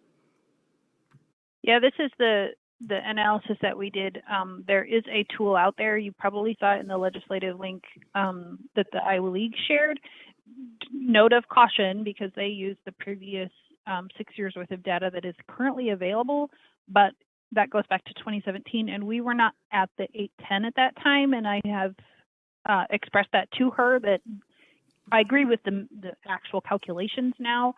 Yeah, this is the analysis that we did. There is a tool out there. You probably saw it in the legislative link that the Iowa League shared. Note of caution, because they use the previous 6 years worth of data that is currently available, but that goes back to 2017, and we were not at the 810 at that time, and I have expressed that to her, that I agree with the actual calculations now.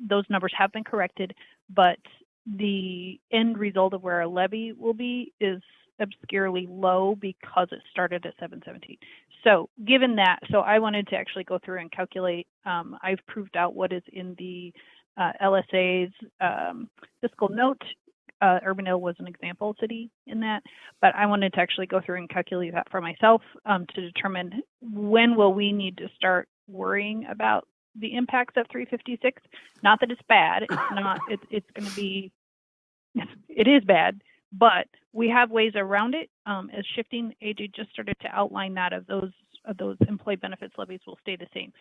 Those numbers have been corrected, but the end result of where a levy will be is obscurely low because it started at 717. So given that, so I wanted to actually go through and calculate. I've proved out what is in the LSA's fiscal note. Urban Hill was an example city in that, but I wanted to actually go through and calculate that for myself to determine when will we need to start worrying about the impacts of 356. Not that it's bad. It's not. It's going to be. It is bad, but we have ways around it. As shifting, AJ just started to outline that of those employee benefits levies will stay the same.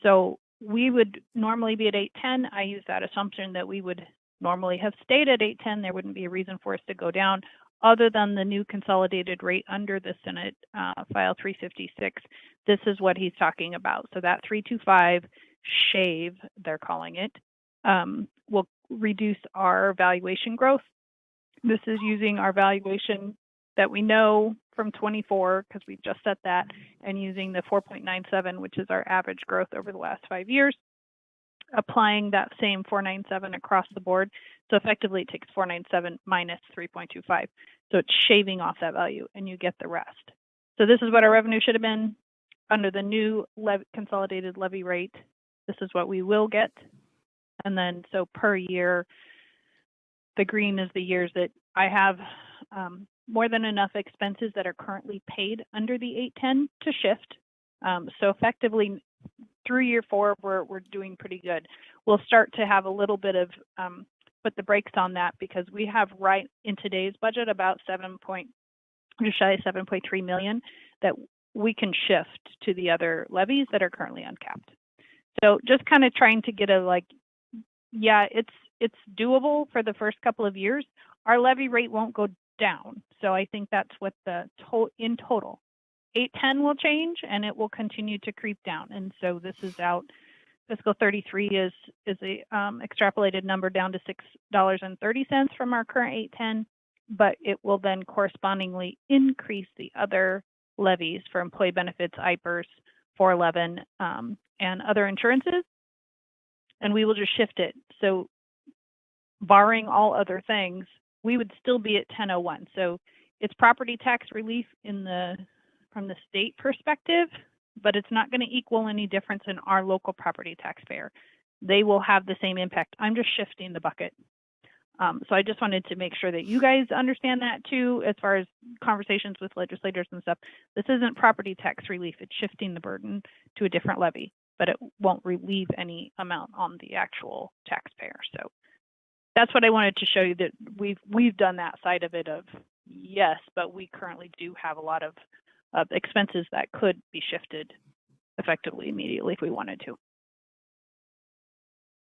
So we would normally be at 810. I use that assumption that we would normally have stayed at 810. There wouldn't be a reason for us to go down, other than the new consolidated rate under the Senate File 356. This is what he's talking about. So that 325 shave, they're calling it, will reduce our valuation growth. This is using our valuation that we know from 24, because we just set that, and using the 4.97, which is our average growth over the last 5 years, applying that same 497 across the board. So effectively it takes 497 minus 3.25. So it's shaving off that value and you get the rest. So this is what our revenue should have been under the new consolidated levy rate. This is what we will get. And then so per year, the green is the years that I have more than enough expenses that are currently paid under the 810 to shift. So effectively through year 4, we're doing pretty good. We'll start to have a little bit of put the brakes on that, because we have right in today's budget about just shy of 7.3 million that we can shift to the other levies that are currently uncapped. So just kind of trying to get a yeah, it's doable for the first couple of years. Our levy rate won't go down. So I think that's what in total. 810 will change and it will continue to creep down. And so this is out. Fiscal 33 is a extrapolated number down to $6.30 from our current 810, but it will then correspondingly increase the other levies for employee benefits, IPERS, 411, and other insurances, and we will just shift it. So barring all other things, we would still be at 1001. So it's property tax relief from the state perspective, but it's not going to equal any difference in our local property taxpayer. They will have the same impact. I'm just shifting the bucket. So I just wanted to make sure that you guys understand that too, as far as conversations with legislators and stuff. This isn't property tax relief. It's shifting the burden to a different levy, but it won't relieve any amount on the actual taxpayer. So that's what I wanted to show you, that we've done that side of it of yes, but we currently do have a lot of expenses that could be shifted effectively immediately if we wanted to.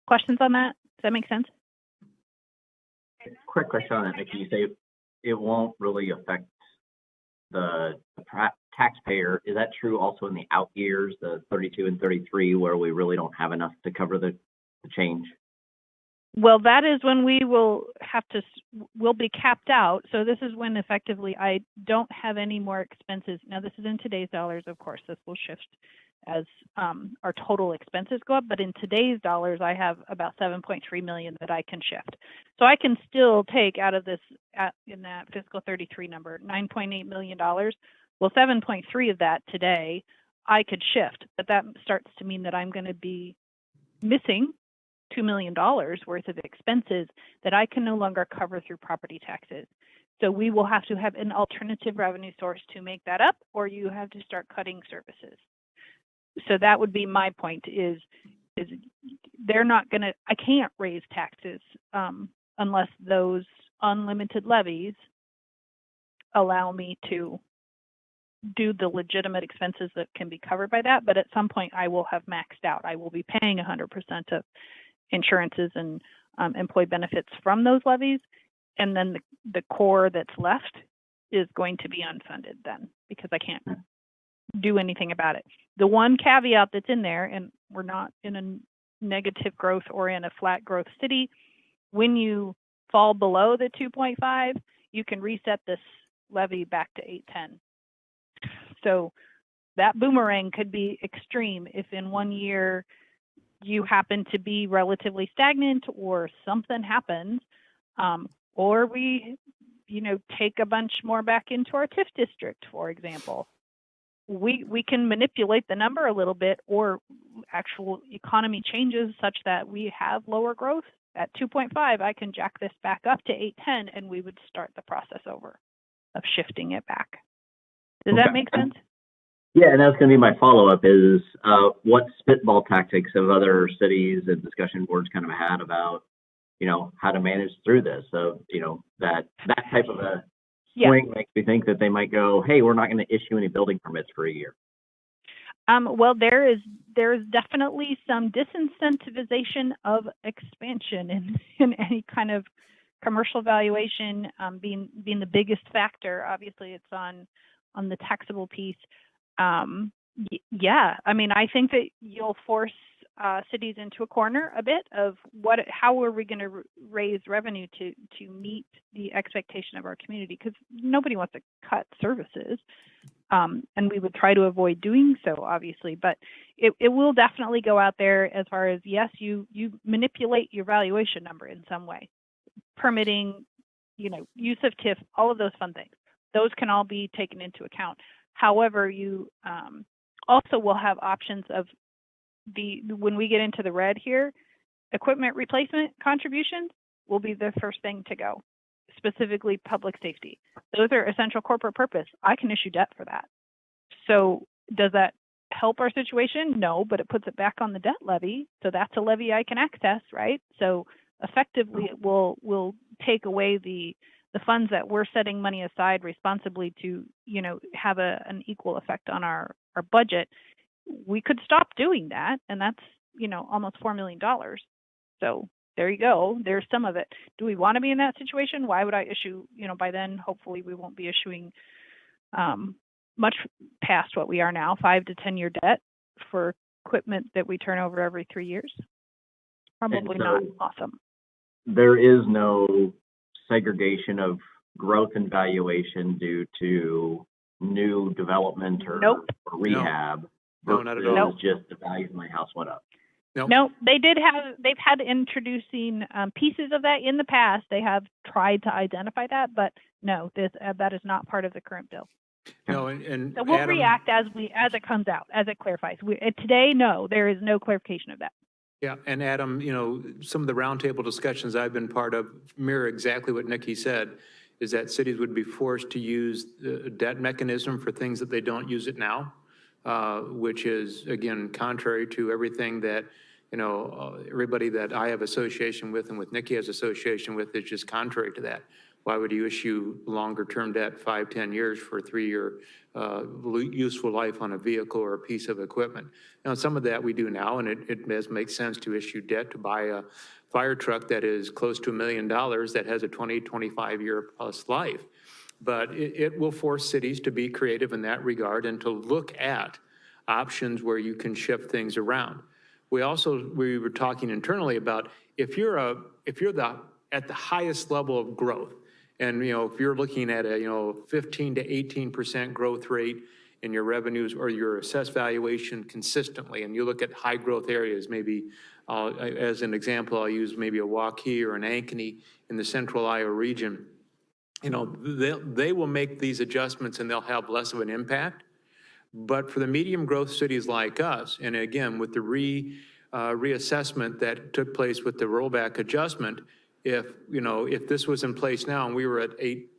Questions on that? Does that make sense? Quick question on that, Nikki. You say it won't really affect the taxpayer. Is that true also in the out years, the 32 and 33, where we really don't have enough to cover the change? Well, that is when we will we'll be capped out. So this is when effectively I don't have any more expenses. Now this is in today's dollars, of course. This will shift as our total expenses go up. But in today's dollars, I have about 7.3 million that I can shift. So I can still take out of this in that fiscal 33 number, $9.8 million. Well, 7.3 of that today I could shift, but that starts to mean that I'm going to be missing $2 million worth of expenses that I can no longer cover through property taxes. So we will have to have an alternative revenue source to make that up, or you have to start cutting services. So that would be my point is they're not going to, I can't raise taxes unless those unlimited levies allow me to do the legitimate expenses that can be covered by that. But at some point I will have maxed out. I will be paying 100% of insurances and employee benefits from those levies. And then the core that's left is going to be unfunded then, because I can't do anything about it. The one caveat that's in there, and we're not in a negative growth or in a flat growth city, when you fall below the 2.5, you can reset this levy back to 810. So that boomerang could be extreme if in 1 year you happen to be relatively stagnant or something happens, or we, take a bunch more back into our TIF district, for example. We can manipulate the number a little bit, or actual economy changes such that we have lower growth. At 2.5, I can jack this back up to 810, and we would start the process over of shifting it back. Does that make sense? Yeah, and that's going to be my follow-up is what spitball tactics have other cities and discussion boards kind of had about, how to manage through this? So, that type of a Yeah. swing makes me think that they might go, hey, we're not going to issue any building permits for a year. Well, there's definitely some disincentivization of expansion in any kind of commercial valuation, being the biggest factor. Obviously, it's on the taxable piece. Yeah, I mean, I think that you'll force cities into a corner a bit of how are we going to raise revenue to meet the expectation of our community, because nobody wants to cut services. And we would try to avoid doing so, obviously, but it will definitely go out there as far as, yes, you manipulate your valuation number in some way. Permitting, use of TIF, all of those fun things. Those can all be taken into account. However, you also will have options of when we get into the red here, equipment replacement contributions will be the first thing to go. Specifically public safety. Those are essential corporate purpose. I can issue debt for that. So does that help our situation? No, but it puts it back on the debt levy. So that's a levy I can access, right? So effectively it will take away the funds that we're setting money aside responsibly to, have an equal effect on our budget. We could stop doing that, and that's, almost $4 million. So there you go. There's some of it. Do we want to be in that situation? Why would I issue, by then, hopefully we won't be issuing much past what we are now, 5 to 10 year debt for equipment that we turn over every 3 years. Probably not awesome. There is no segregation of growth and valuation due to new development or, Nope. or rehab. No, not at all. It's just the value of my house went up. Nope. No, they've had introducing pieces of that in the past. They have tried to identify that, but no, that is not part of the current bill. No, and So we'll Adam, react as it comes out, as it clarifies. Today, no, there is no clarification of that. Yeah, and Adam, some of the roundtable discussions I've been part of mirror exactly what Nikki said, is that cities would be forced to use the debt mechanism for things that they don't use it now, which is, again, contrary to everything that, everybody that I have association with and with Nikki has association with is just contrary to that. Why would you issue longer term debt, 5, 10 years for a 3-year useful life on a vehicle or a piece of equipment? Now, some of that we do now, and it does make sense to issue debt to buy a fire truck that is close to $1 million that has a 20, 25 year plus life. But it will force cities to be creative in that regard and to look at options where you can shift things around. We were talking internally about if you're at the highest level of growth, and if you're looking at a 15 to 18% growth rate in your revenues or your assessed valuation consistently, and you look at high growth areas, maybe as an example, I'll use maybe a Waukee or an Ankeny in the central Iowa region. They will make these adjustments and they'll have less of an impact. But for the medium growth cities like us, and again, with the reassessment that took place with the rollback adjustment, if this was in place now and we were at 8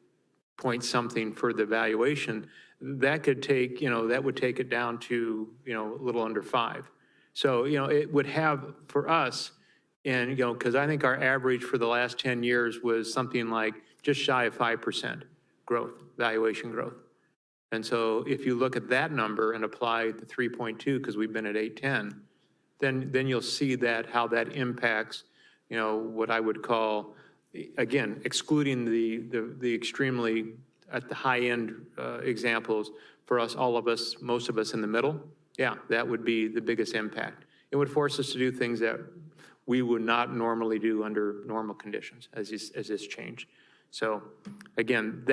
point something for the valuation, that could take, that would take it down to, a little under 5. So, it would have for us, and, because I think our average for the last 10 years was something like just shy of 5% growth, valuation growth. And so if you look at that number and apply the 3.2, because we've been at 810, then you'll see how that impacts, what I would call, again, excluding the extremely at the high end examples for us, all of us, most of us in the middle. Yeah, that would be the biggest impact. It would force us to do things that we would not normally do under normal conditions as this changed. So again,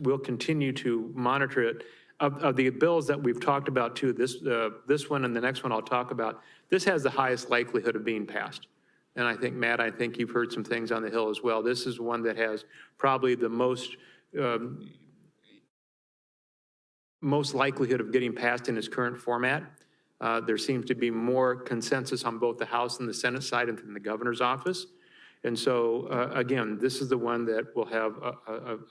we'll continue to monitor it. Of the bills that we've talked about too, this one and the next one I'll talk about, this has the highest likelihood of being passed. And I think, Matt, you've heard some things on the Hill as well. This is one that has probably the most likelihood of getting passed in its current format. There seems to be more consensus on both the House and the Senate side and from the governor's office. And so, again, this is the one that will have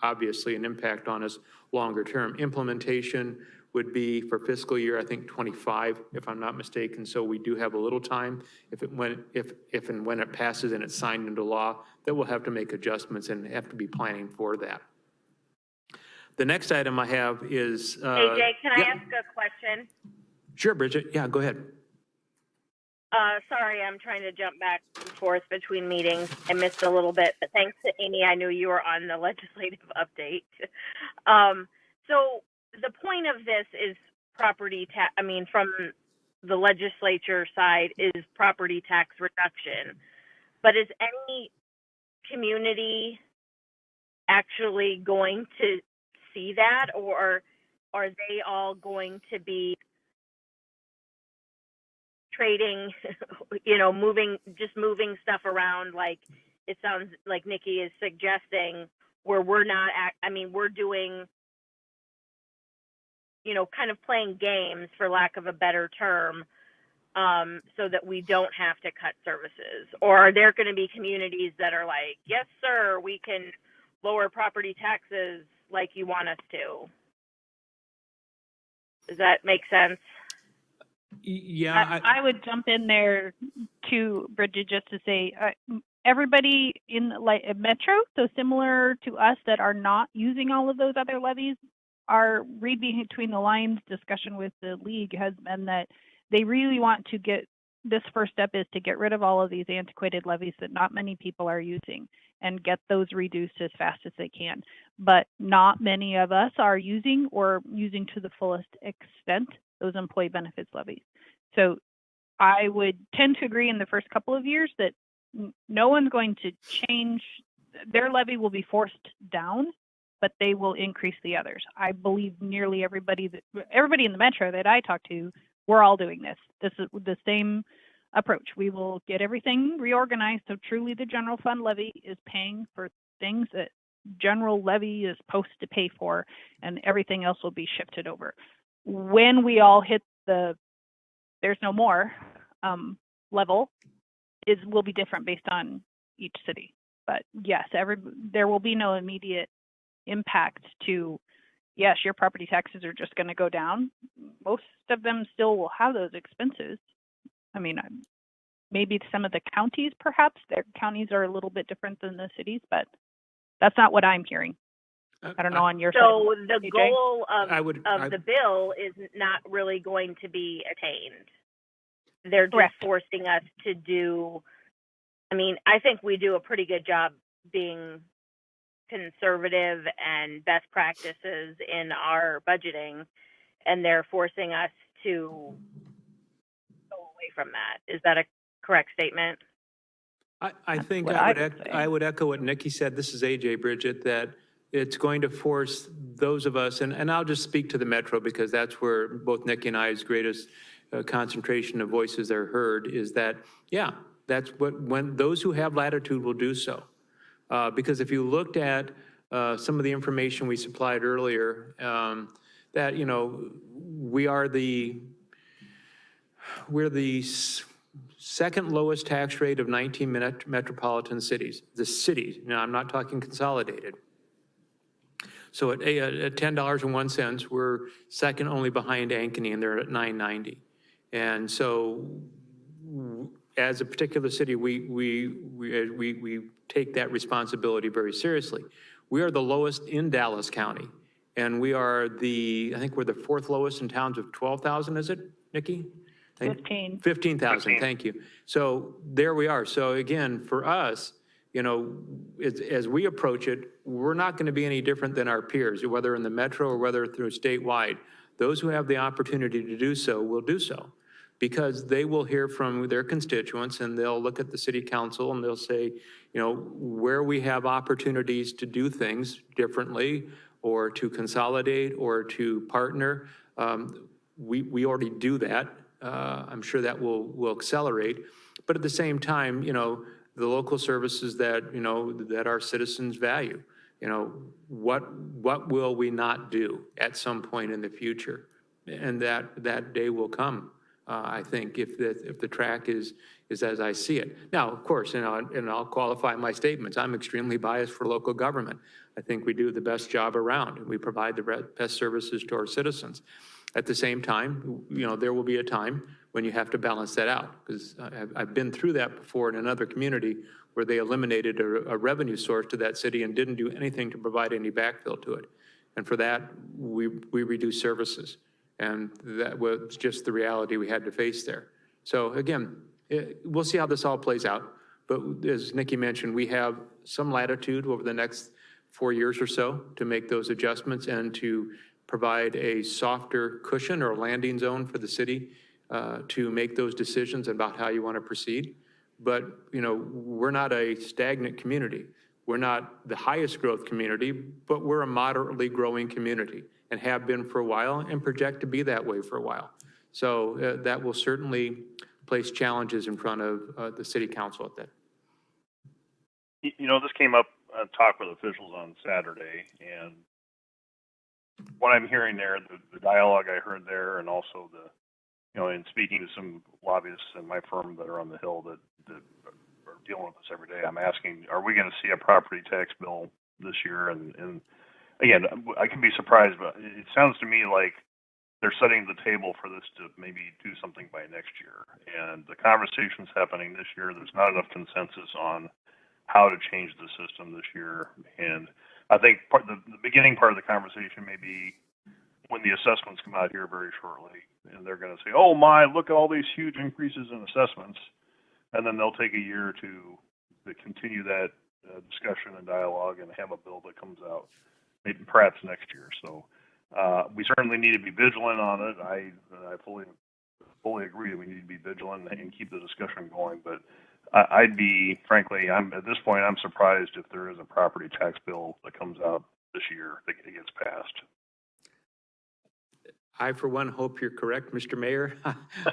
obviously an impact on us longer term. Implementation, would be for fiscal year, I think, 25, if I'm not mistaken. So we do have a little time. If and when it passes and it's signed into law, then we'll have to make adjustments and have to be planning for that. The next item I have is. AJ, can I yeah. ask a question? Sure, Bridget. Yeah, go ahead. Sorry, I'm trying to jump back and forth between meetings. I missed a little bit, but thanks to Amy, I knew you were on the legislative update. So the point of this is property tax, from the legislature side is property tax reduction. But is any community actually going to see that, or are they all going to be trading, moving stuff around, like it sounds like Nikki is suggesting, where we're not, we're doing, kind of playing games, for lack of a better term, so that we don't have to cut services? Or are there going to be communities that are like, yes, sir, we can lower property taxes like you want us to? Does that make sense? Yeah. I would jump in there too, Bridget, just to say everybody in Metro, so similar to us that are not using all of those other levies, our reading between the lines discussion with the league has been that they really want to get, this first step is to get rid of all of these antiquated levies that not many people are using and get those reduced as fast as they can. But not many of us are using or using to the fullest extent those employee benefits levies. So I would tend to agree in the first couple of years that no one's going to change, their levy will be forced down, but they will increase the others. I believe nearly everybody in the Metro that I talk to, we're all doing this. This is the same approach. We will get everything reorganized so truly the general fund levy is paying for things that general levy is supposed to pay for, and everything else will be shifted over. When we all hit the there's no more level, will be different based on each city. But yes, there will be no immediate impact to, yes, your property taxes are just going to go down. Most of them still will have those expenses. Maybe some of the counties, perhaps, their counties are a little bit different than the cities, but that's not what I'm hearing. I don't know on your side. So the AJ? goal of the bill is not really going to be attained. They're just Correct. forcing us to do, I think we do a pretty good job being conservative and best practices in our budgeting, and they're forcing us to go away from that. Is that a correct statement? I think what I would echo what Nikki said. This is AJ, Bridget, that it's going to force those of us, and I'll just speak to the Metro because that's where both Nikki and I's greatest concentration of voices are heard, is that, that's when those who have latitude will do so. Because if you looked at some of the information we supplied earlier, that, we're the second lowest tax rate of 19 metropolitan cities. The cities, now I'm not talking consolidated. So at $10.01, we're second only behind Ankeny, and they're at $9.90. And so, as a particular city, we take that responsibility very seriously. We are the lowest in Dallas County, and we are I think we're the fourth lowest in towns of 12,000. Is it, Nikki? 15. 15,000. Thank you. So there we are. So again, for us, as we approach it, we're not going to be any different than our peers, whether in the Metro or whether through statewide. Those who have the opportunity to do so will do so, because they will hear from their constituents and they'll look at the city council and they'll say, where we have opportunities to do things differently or to consolidate or to partner, we already do that. I'm sure that will accelerate. But at the same time, the local services that, that our citizens value, what will we not do at some point in the future? And that day will come, I think, if the track is as I see it. Now, of course, and I'll qualify my statements, I'm extremely biased for local government. I think we do the best job around, and we provide the best services to our citizens. At the same time, there will be a time when you have to balance that out, because I've been through that before in another community where they eliminated a revenue source to that city and didn't do anything to provide any backfill to it. And for that, we reduced services. And that was just the reality we had to face there. So again, we'll see how this all plays out. But as Nikki mentioned, we have some latitude over the next 4 years or so to make those adjustments and to provide a softer cushion or landing zone for the city to make those decisions about how you want to proceed. But, we're not a stagnant community. We're not the highest growth community, but we're a moderately growing community and have been for a while and project to be that way for a while. So that will certainly place challenges in front of the city council at that. This came up talk with officials on Saturday, and what I'm hearing there, the dialogue I heard there, and also in speaking to some lobbyists in my firm that are on the Hill that are dealing with this every day, I'm asking, are we going to see a property tax bill this year? And again, I can be surprised, but it sounds to me like they're setting the table for this to maybe do something by next year. And the conversation's happening this year. There's not enough consensus on how to change the system this year. And I think the beginning part of the conversation may be when the assessments come out here very shortly, and they're going to say, oh my, look at all these huge increases in assessments. And then they'll take a year to continue that discussion and dialogue and have a bill that comes out maybe perhaps next year. So we certainly need to be vigilant on it. I fully agree that we need to be vigilant and keep the discussion going. But I'd be, frankly, at this point, I'm surprised if there is a property tax bill that comes out this year that gets passed. I, for one, hope you're correct, Mr. Mayor.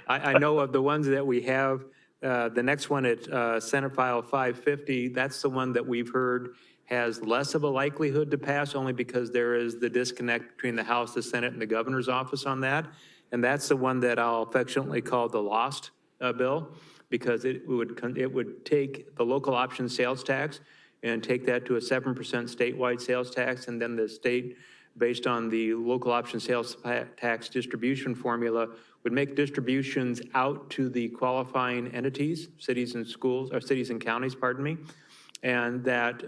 I know of the ones that we have. The next one at Senate File 550, that's the one that we've heard has less of a likelihood to pass, only because there is the disconnect between the House, the Senate, and the governor's office on that. And that's the one that I'll affectionately call the lost bill, because it would take the local option sales tax and take that to a 7% statewide sales tax, and then the state, based on the local option sales tax distribution formula, would make distributions out to the qualifying entities, cities and schools, or cities and counties, pardon me, and that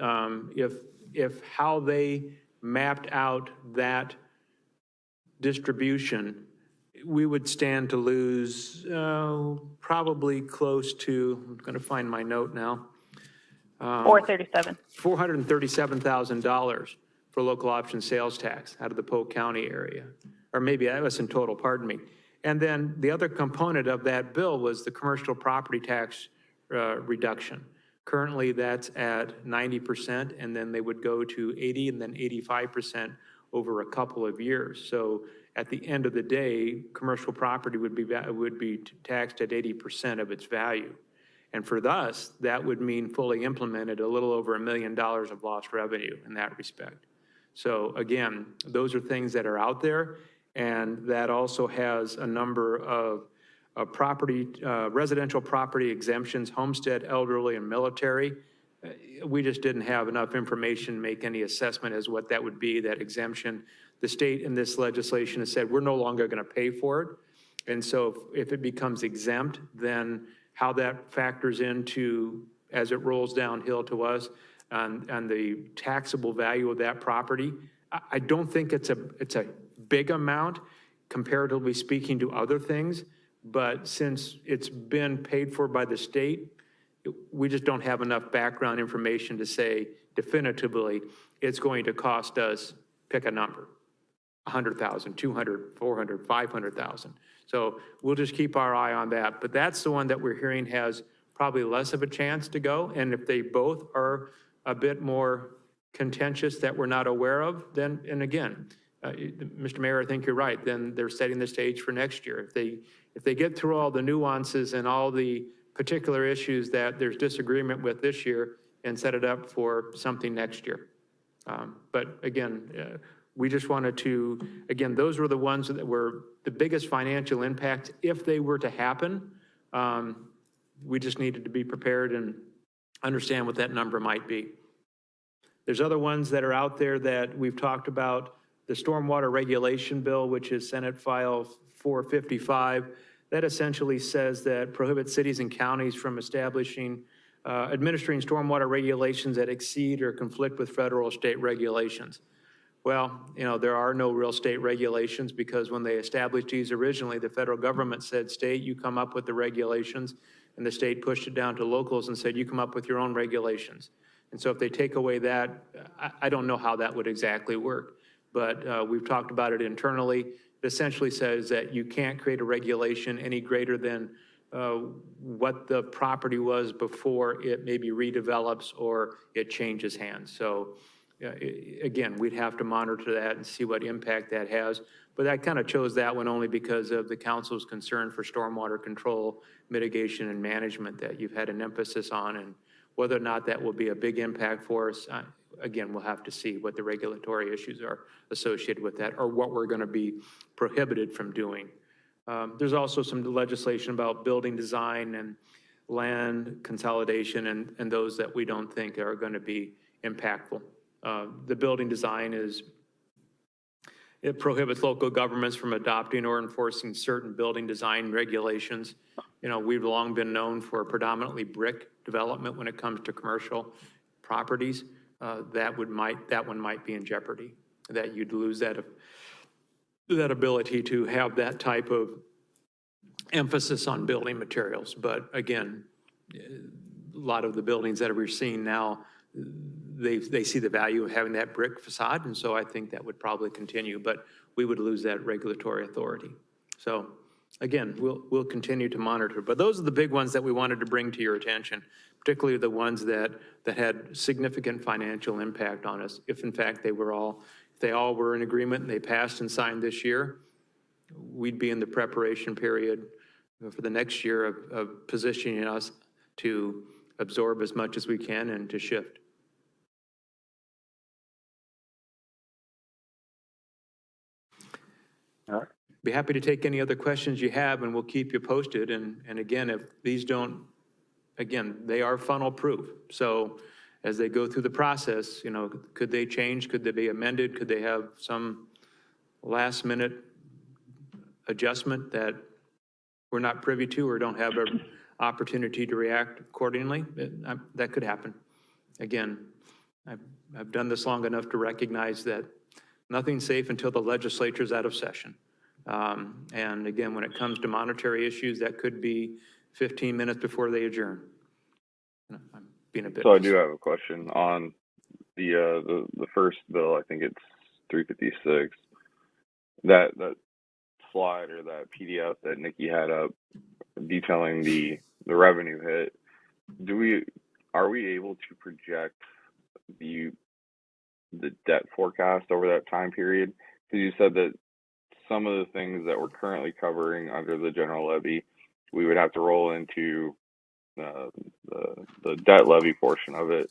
if how they mapped out that distribution, we would stand to lose probably close to, I'm going to find my note now. $437,000 for local option sales tax out of the Polk County area, or maybe that was in total, pardon me. And then the other component of that bill was the commercial property tax reduction. Currently, that's at 90%, and then they would go to 80 and then 85% over a couple of years. So at the end of the day, commercial property would be taxed at 80% of its value. And for us, that would mean fully implemented a little over $1 million of lost revenue in that respect. So again, those are things that are out there, and that also has a number of residential property exemptions, homestead, elderly, and military. We just didn't have enough information to make any assessment as what that would be, that exemption. The state in this legislation has said we're no longer going to pay for it. And so if it becomes exempt, then how that factors into, as it rolls downhill to us, and the taxable value of that property, I don't think it's a big amount comparatively speaking to other things, but since it's been paid for by the state, we just don't have enough background information to say definitively it's going to cost us, pick a number, 100,000, 200, 400, 500,000. So we'll just keep our eye on that. But that's the one that we're hearing has probably less of a chance to go. And if they both are a bit more contentious that we're not aware of, then, and again, Mr. Mayor, I think you're right, then they're setting the stage for next year. If they get through all the nuances and all the particular issues that there's disagreement with this year, and set it up for something next year. But again, we just wanted to, again, those were the ones that were the biggest financial impact if they were to happen. We just needed to be prepared and understand what that number might be. There's other ones that are out there that we've talked about, the stormwater regulation bill, which is Senate File 455, that essentially says that prohibits cities and counties from administering stormwater regulations that exceed or conflict with federal or state regulations. Well, there are no real state regulations because when they established these originally, the federal government said, state, you come up with the regulations, and the state pushed it down to locals and said, you come up with your own regulations. And so if they take away that, I don't know how that would exactly work, but we've talked about it internally. It essentially says that you can't create a regulation any greater than what the property was before it maybe redevelops or it changes hands. So again, we'd have to monitor that and see what impact that has. But I kind of chose that one only because of the council's concern for stormwater control, mitigation, and management that you've had an emphasis on, and whether or not that will be a big impact for us. Again, we'll have to see what the regulatory issues are associated with that or what we're going to be prohibited from doing. There's also some legislation about building design and land consolidation and those that we don't think are going to be impactful. The building design it prohibits local governments from adopting or enforcing certain building design regulations. We've long been known for predominantly brick development when it comes to commercial properties. That one might be in jeopardy, that you'd lose that ability to have that type of emphasis on building materials. But again, a lot of the buildings that we're seeing now, they see the value of having that brick facade, and so I think that would probably continue, but we would lose that regulatory authority. So again, we'll continue to monitor, but those are the big ones that we wanted to bring to your attention, particularly the ones that had significant financial impact on us. If in fact they all were in agreement and they passed and signed this year, we'd be in the preparation period for the next year of positioning us to absorb as much as we can and to shift. All right. Be happy to take any other questions you have, and we'll keep you posted. And again, if these don't, again, they are funnel proof. So as they go through the process, could they change? Could they be amended? Could they have some last minute adjustment that we're not privy to or don't have an opportunity to react accordingly? That could happen. Again, I've done this long enough to recognize that nothing's safe until the legislature's out of session. And again, when it comes to monetary issues, that could be 15 minutes before they adjourn. I'm being a bit. So I do have a question on the first bill. I think it's 356. That slide or that PDF that Nikki had up detailing the revenue hit. Are we able to project the debt forecast over that time period? Because you said that some of the things that we're currently covering under the general levy, we would have to roll into the debt levy portion of it,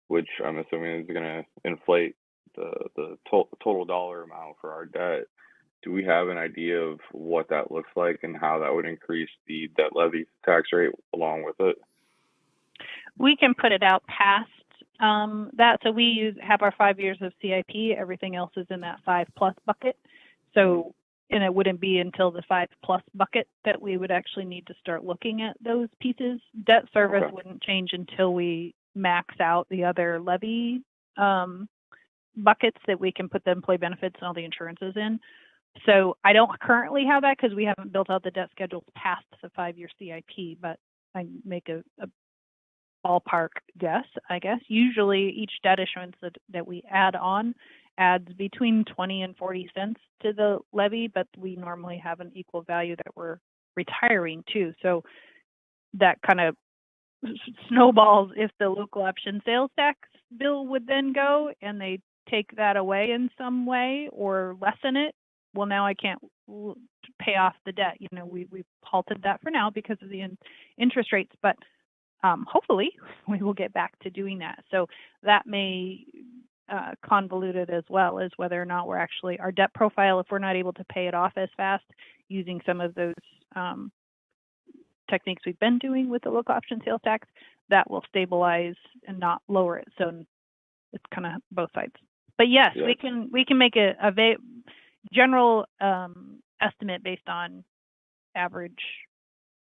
which I'm assuming is going to inflate the total dollar amount for our debt. Do we have an idea of what that looks like and how that would increase the debt levy tax rate along with it? We can put it out past that. So we have our 5 years of CIP. Everything else is in that 5+ bucket. So, and it wouldn't be until the 5+ bucket that we would actually need to start looking at those pieces. Debt service wouldn't change until we max out the other levy buckets that we can put the employee benefits and all the insurances in. So I don't currently have that because we haven't built out the debt schedules past the 5-year CIP, but I make a ballpark guess, I guess. Usually each debt issuance that we add on adds between 20 and 40 cents to the levy, but we normally have an equal value that we're retiring too. So that kind of snowballs if the local option sales tax bill would then go and they take that away in some way or lessen it. Well, now I can't pay off the debt. We've halted that for now because of the interest rates, but hopefully we will get back to doing that. So that may convolute it as well as whether or not we're actually, our debt profile, if we're not able to pay it off as fast using some of those techniques we've been doing with the local option sales tax, that will stabilize and not lower it. So it's kind of both sides. But yes, Yeah. we can make a general estimate based on average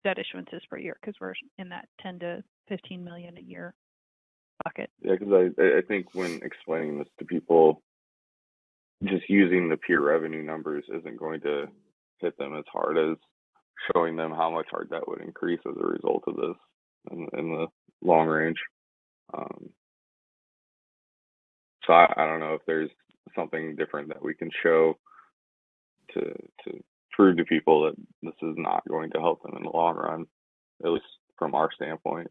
debt issuances per year, because we're in that 10 to 15 million a year bucket. Yeah, because I think when explaining this to people, just using the peer revenue numbers isn't going to hit them as hard as showing them how much our debt would increase as a result of this in the long range. So I don't know if there's something different that we can show to prove to people that this is not going to help them in the long run, at least from our standpoint.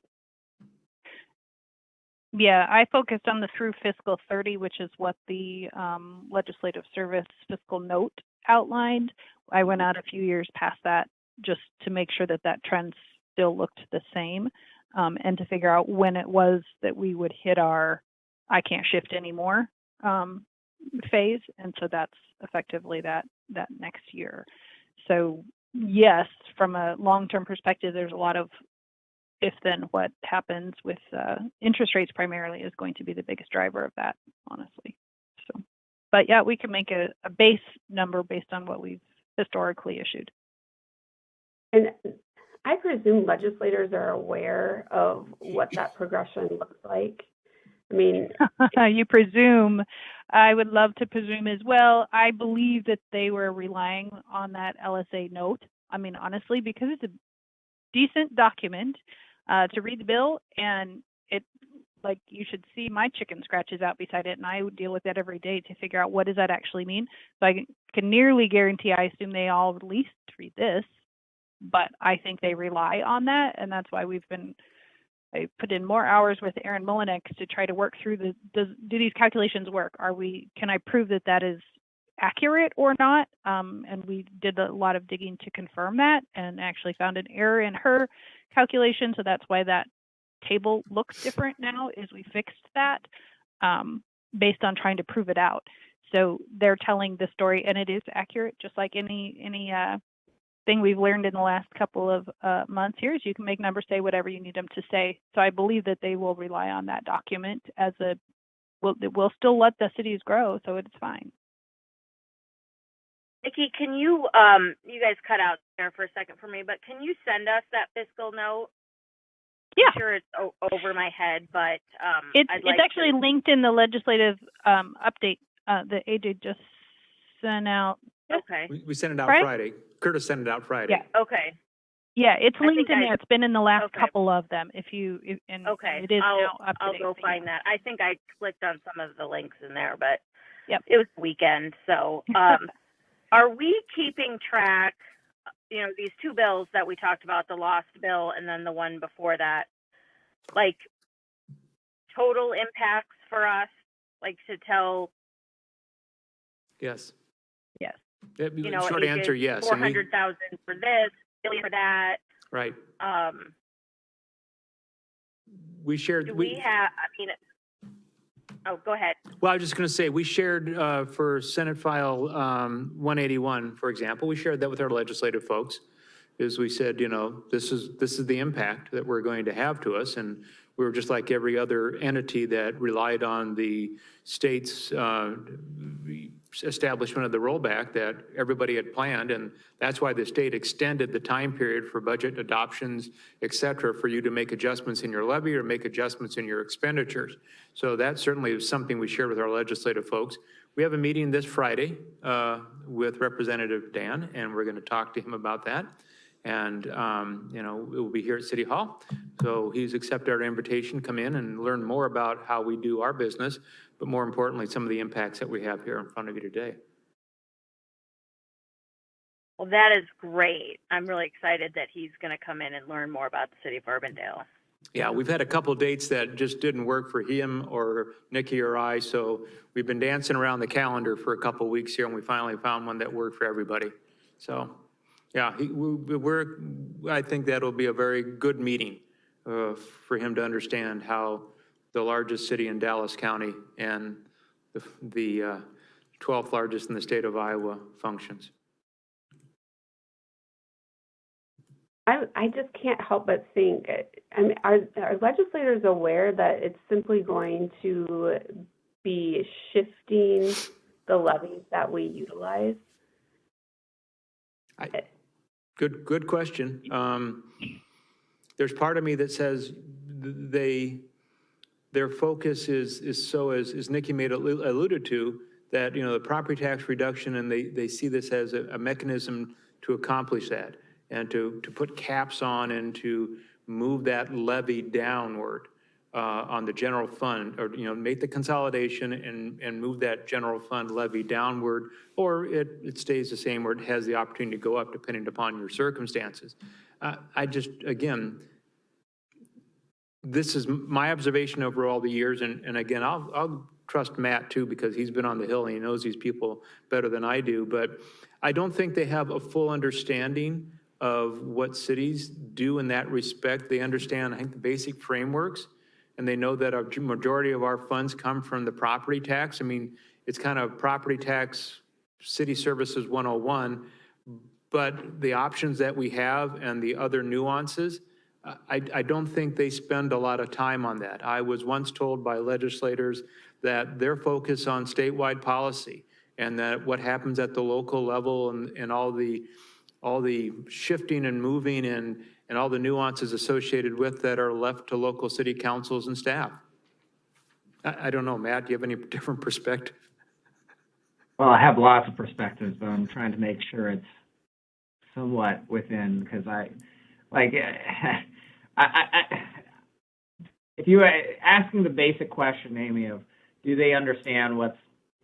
Yeah, I focused on the through fiscal 30, which is what the legislative service fiscal note outlined. I went out a few years past that just to make sure that that trend still looked the same, and to figure out when it was that we would hit our I can't shift anymore phase. And so that's effectively that next year. So yes, from a long-term perspective, there's a lot of if then what happens with interest rates primarily is going to be the biggest driver of that, honestly. So, but yeah, we can make a base number based on what we've historically issued. And I presume legislators are aware of what that progression looks like. I mean, you presume. I would love to presume as well. I believe that they were relying on that LSA note. I mean, honestly, because it's a decent document to read the bill, and it, like, you should see my chicken scratches out beside it, and I would deal with that every day to figure out what does that actually mean. So I can nearly guarantee, I assume they all at least read this, but I think they rely on that, and that's why I put in more hours with Aaron Mullinex to try to work through do these calculations work? Can I prove that that is accurate or not? And we did a lot of digging to confirm that, and actually found an error in her calculation. So that's why that table looks different now, is we fixed that based on trying to prove it out. So they're telling the story, and it is accurate, just like any thing we've learned in the last couple of months here is you can make numbers say whatever you need them to say. So I believe that they will rely on that document as we'll still let the cities grow, so it's fine. Nikki, can you you guys cut out there for a second for me, but can you send us that fiscal note? Yeah. I'm sure it's over my head, but it's actually linked in the legislative update that AJ just sent out. Okay. We sent it out Friday? Curtis sent it out Friday. Yeah. Okay. Yeah, it's I linked think in there. It's been in the last Okay. couple of them. And Okay. it is now up to I'll date. go find that. I think I clicked on some of the links in there, but Yep. it was weekend. So are we keeping track, these two bills that we talked about, the lost bill and then the one before that, like total impacts for us, like to tell, Yes. Yes. Short answer, yes. And 400,000 for this, billion for that. right. Um, We shared. do we have, oh, go ahead. Well, I was just going to say, we shared for Senate File 181, for example, we shared that with our legislative folks. Is we said, this is the impact that we're going to have to us, and we were just like every other entity that relied on the state's establishment of the rollback that everybody had planned, and that's why the state extended the time period for budget adoptions, et cetera, for you to make adjustments in your levy or make adjustments in your expenditures. So that certainly is something we shared with our legislative folks. We have a meeting this Friday with Representative Dan, and we're going to talk to him about that. And, it will be here at City Hall. So he's accepted our invitation, come in and learn more about how we do our business, but more importantly, some of the impacts that we have here in front of you today. Well, that is great. I'm really excited that he's going to come in and learn more about the city of Urbandale. Yeah, we've had a couple dates that just didn't work for him or Nikki or I, so we've been dancing around the calendar for a couple weeks here, and we finally found one that worked for everybody. So, yeah, I think that'll be a very good meeting for him to understand how the largest city in Dallas County and the 12th largest in the state of Iowa functions. I just can't help but think, are legislators aware that it's simply going to be shifting the levies that we utilize? Good question. There's part of me that says their focus is so, as Nikki alluded to, that, the property tax reduction, and they see this as a mechanism to accomplish that, and to put caps on and to move that levy downward on the general fund, or, make the consolidation and move that general fund levy downward, or it stays the same, or it has the opportunity to go up depending upon your circumstances. Again, this is my observation over all the years, and again, I'll trust Matt too, because he's been on the Hill and he knows these people better than I do, but I don't think they have a full understanding of what cities do in that respect. They understand, I think, the basic frameworks, and they know that a majority of our funds come from the property tax. I mean, it's kind of property tax, city services 101, but the options that we have and the other nuances, I don't think they spend a lot of time on that. I was once told by legislators that their focus on statewide policy, and that what happens at the local level, and all the shifting and moving and all the nuances associated with that are left to local city councils and staff. I don't know, Matt, do you have any different perspective? Well, I have lots of perspectives, but I'm trying to make sure it's somewhat within, because if you were asking the basic question, Amy, of do they understand what's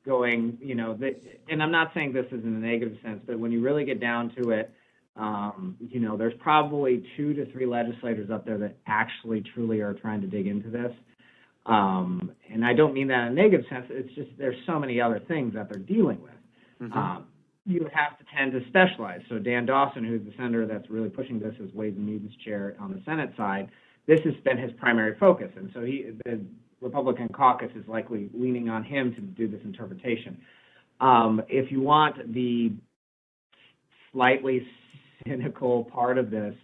going, and I'm not saying this is in a negative sense, but when you really get down to it, there's probably 2 to 3 legislators up there that actually truly are trying to dig into this. And I don't mean that in a negative sense. It's just there's so many other things that they're dealing with. Mm-hmm. You have to tend to specialize. So Dan Dawson, who's the senator that's really pushing this as Ways and Means Chair on the Senate side, this has been his primary focus. And so the Republican caucus is likely leaning on him to do this interpretation. If you want the slightly cynical part of this,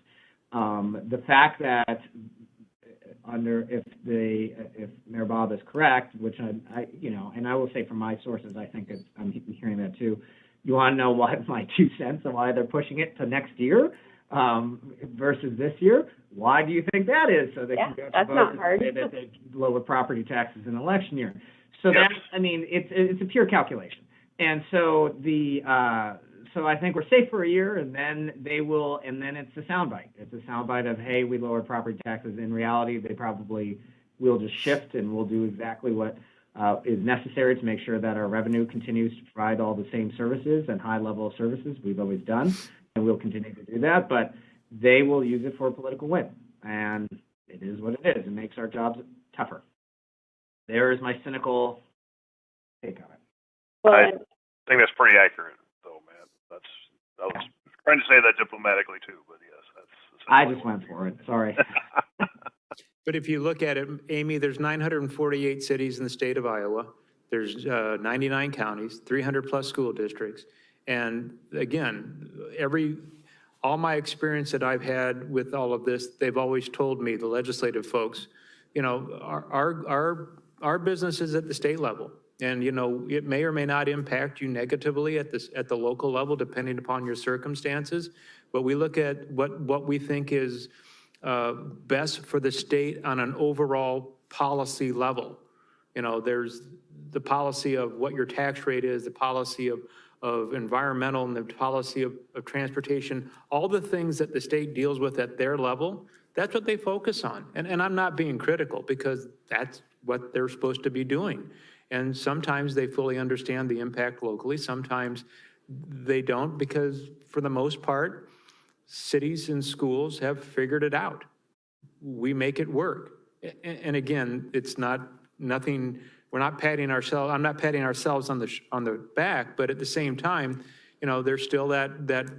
the fact that if Mayor Bob is correct, which and I will say from my sources, I think I'm hearing that too. You want to know what my 2 cents on why they're pushing it to next year versus this year? Why do you think that is? So they can go to vote and say that they lower property taxes in election year. So it's a pure calculation. And so so I think we're safe for a year, and then it's a soundbite. It's a soundbite of, hey, we lowered property taxes. In reality, they probably will just shift, and we'll do exactly what is necessary to make sure that our revenue continues to provide all the same services and high level of services we've always done, and we'll continue to do that. But they will use it for a political win, and it is what it is. It makes our jobs tougher. There is my cynical take on it. Well, I think that's pretty accurate, though, man. I was trying to say that diplomatically too, but yes, that's I just went for it. Sorry. But if you look at it, Amy, there's 948 cities in the state of Iowa. There's 99 counties, 300 plus school districts. And again, all my experience that I've had with all of this, they've always told me, the legislative folks, our business is at the state level. And, it may or may not impact you negatively at the local level, depending upon your circumstances. But we look at what we think is best for the state on an overall policy level. There's the policy of what your tax rate is, the policy of environmental, and the policy of transportation, all the things that the state deals with at their level. That's what they focus on. And I'm not being critical, because that's what they're supposed to be doing. And sometimes they fully understand the impact locally. Sometimes they don't, because for the most part, cities and schools have figured it out. We make it work. And again, it's nothing, we're not patting ourselves, I'm not patting ourselves on the back, but at the same time, there's still that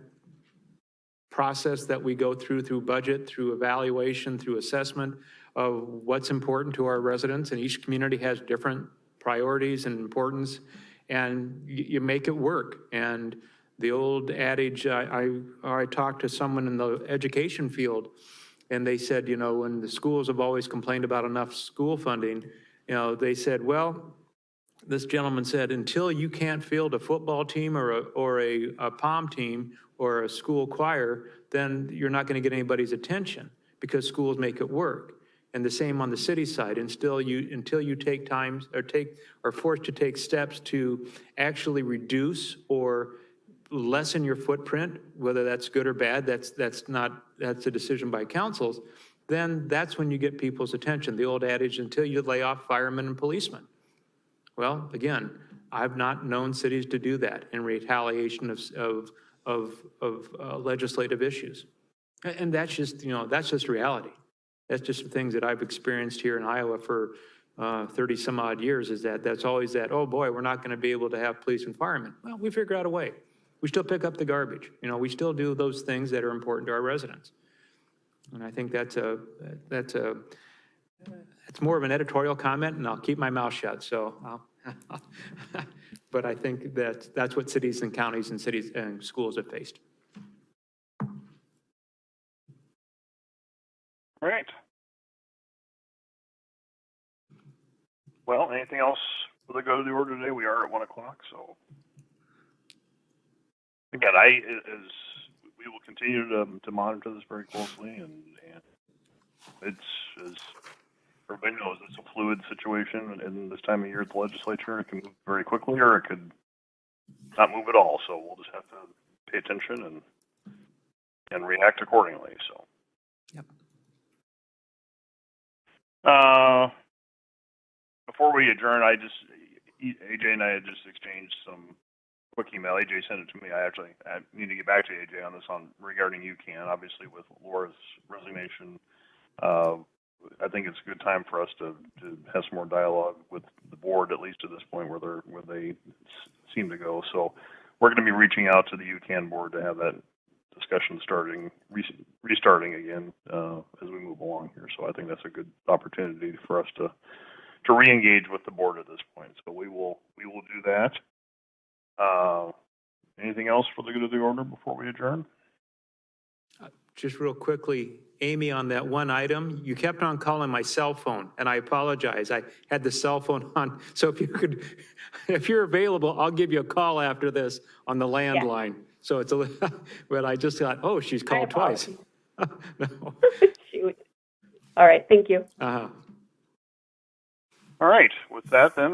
process that we go through budget, through evaluation, through assessment of what's important to our residents, and each community has different priorities and importance, and you make it work. And the old adage, I talked to someone in the education field, and they said, when the schools have always complained about enough school funding, they said, well, this gentleman said, until you can't field a football team or a pom team or a school choir, then you're not going to get anybody's attention because schools make it work. And the same on the city side. Until you take times or are forced to take steps to actually reduce or lessen your footprint, whether that's good or bad, that's a decision by councils, then that's when you get people's attention. The old adage, until you lay off firemen and policemen. Well, again, I've not known cities to do that in retaliation of legislative issues. And that's just reality. That's just the things that I've experienced here in Iowa for 30 some odd years, is that's always that, oh boy, we're not going to be able to have police and firemen. Well, we figure out a way. We still pick up the garbage. We still do those things that are important to our residents. And I think it's more of an editorial comment, and I'll keep my mouth shut. So, but I think that's what cities and counties and cities and schools have faced. All right. Well, anything else for the go to the order today? We are at 1 o'clock, so. Again, we will continue to monitor this very closely, and it's, as everybody knows, it's a fluid situation, and this time of year at the legislature, it can move very quickly, or it could not move at all. So we'll just have to pay attention and react accordingly. So. Yep. Before we adjourn, AJ and I had just exchanged some quick email. AJ sent it to me. I need to get back to AJ on this regarding UCAN. Obviously, with Laura's resignation, I think it's a good time for us to have some more dialogue with the board, at least to this point where they seem to go. So we're going to be reaching out to the UCAN board to have that discussion restarting again as we move along here. So I think that's a good opportunity for us to re-engage with the board at this point. So we will do that. Anything else for the good of the order before we adjourn? Just real quickly, Amy, on that one item, you kept on calling my cell phone, and I apologize. I had the cell phone on. So if you're available, I'll give you a call after this on the landline. Yeah. So it's but I just thought, oh, she's called twice. No. Shoot. All right, thank you. All right, with that then.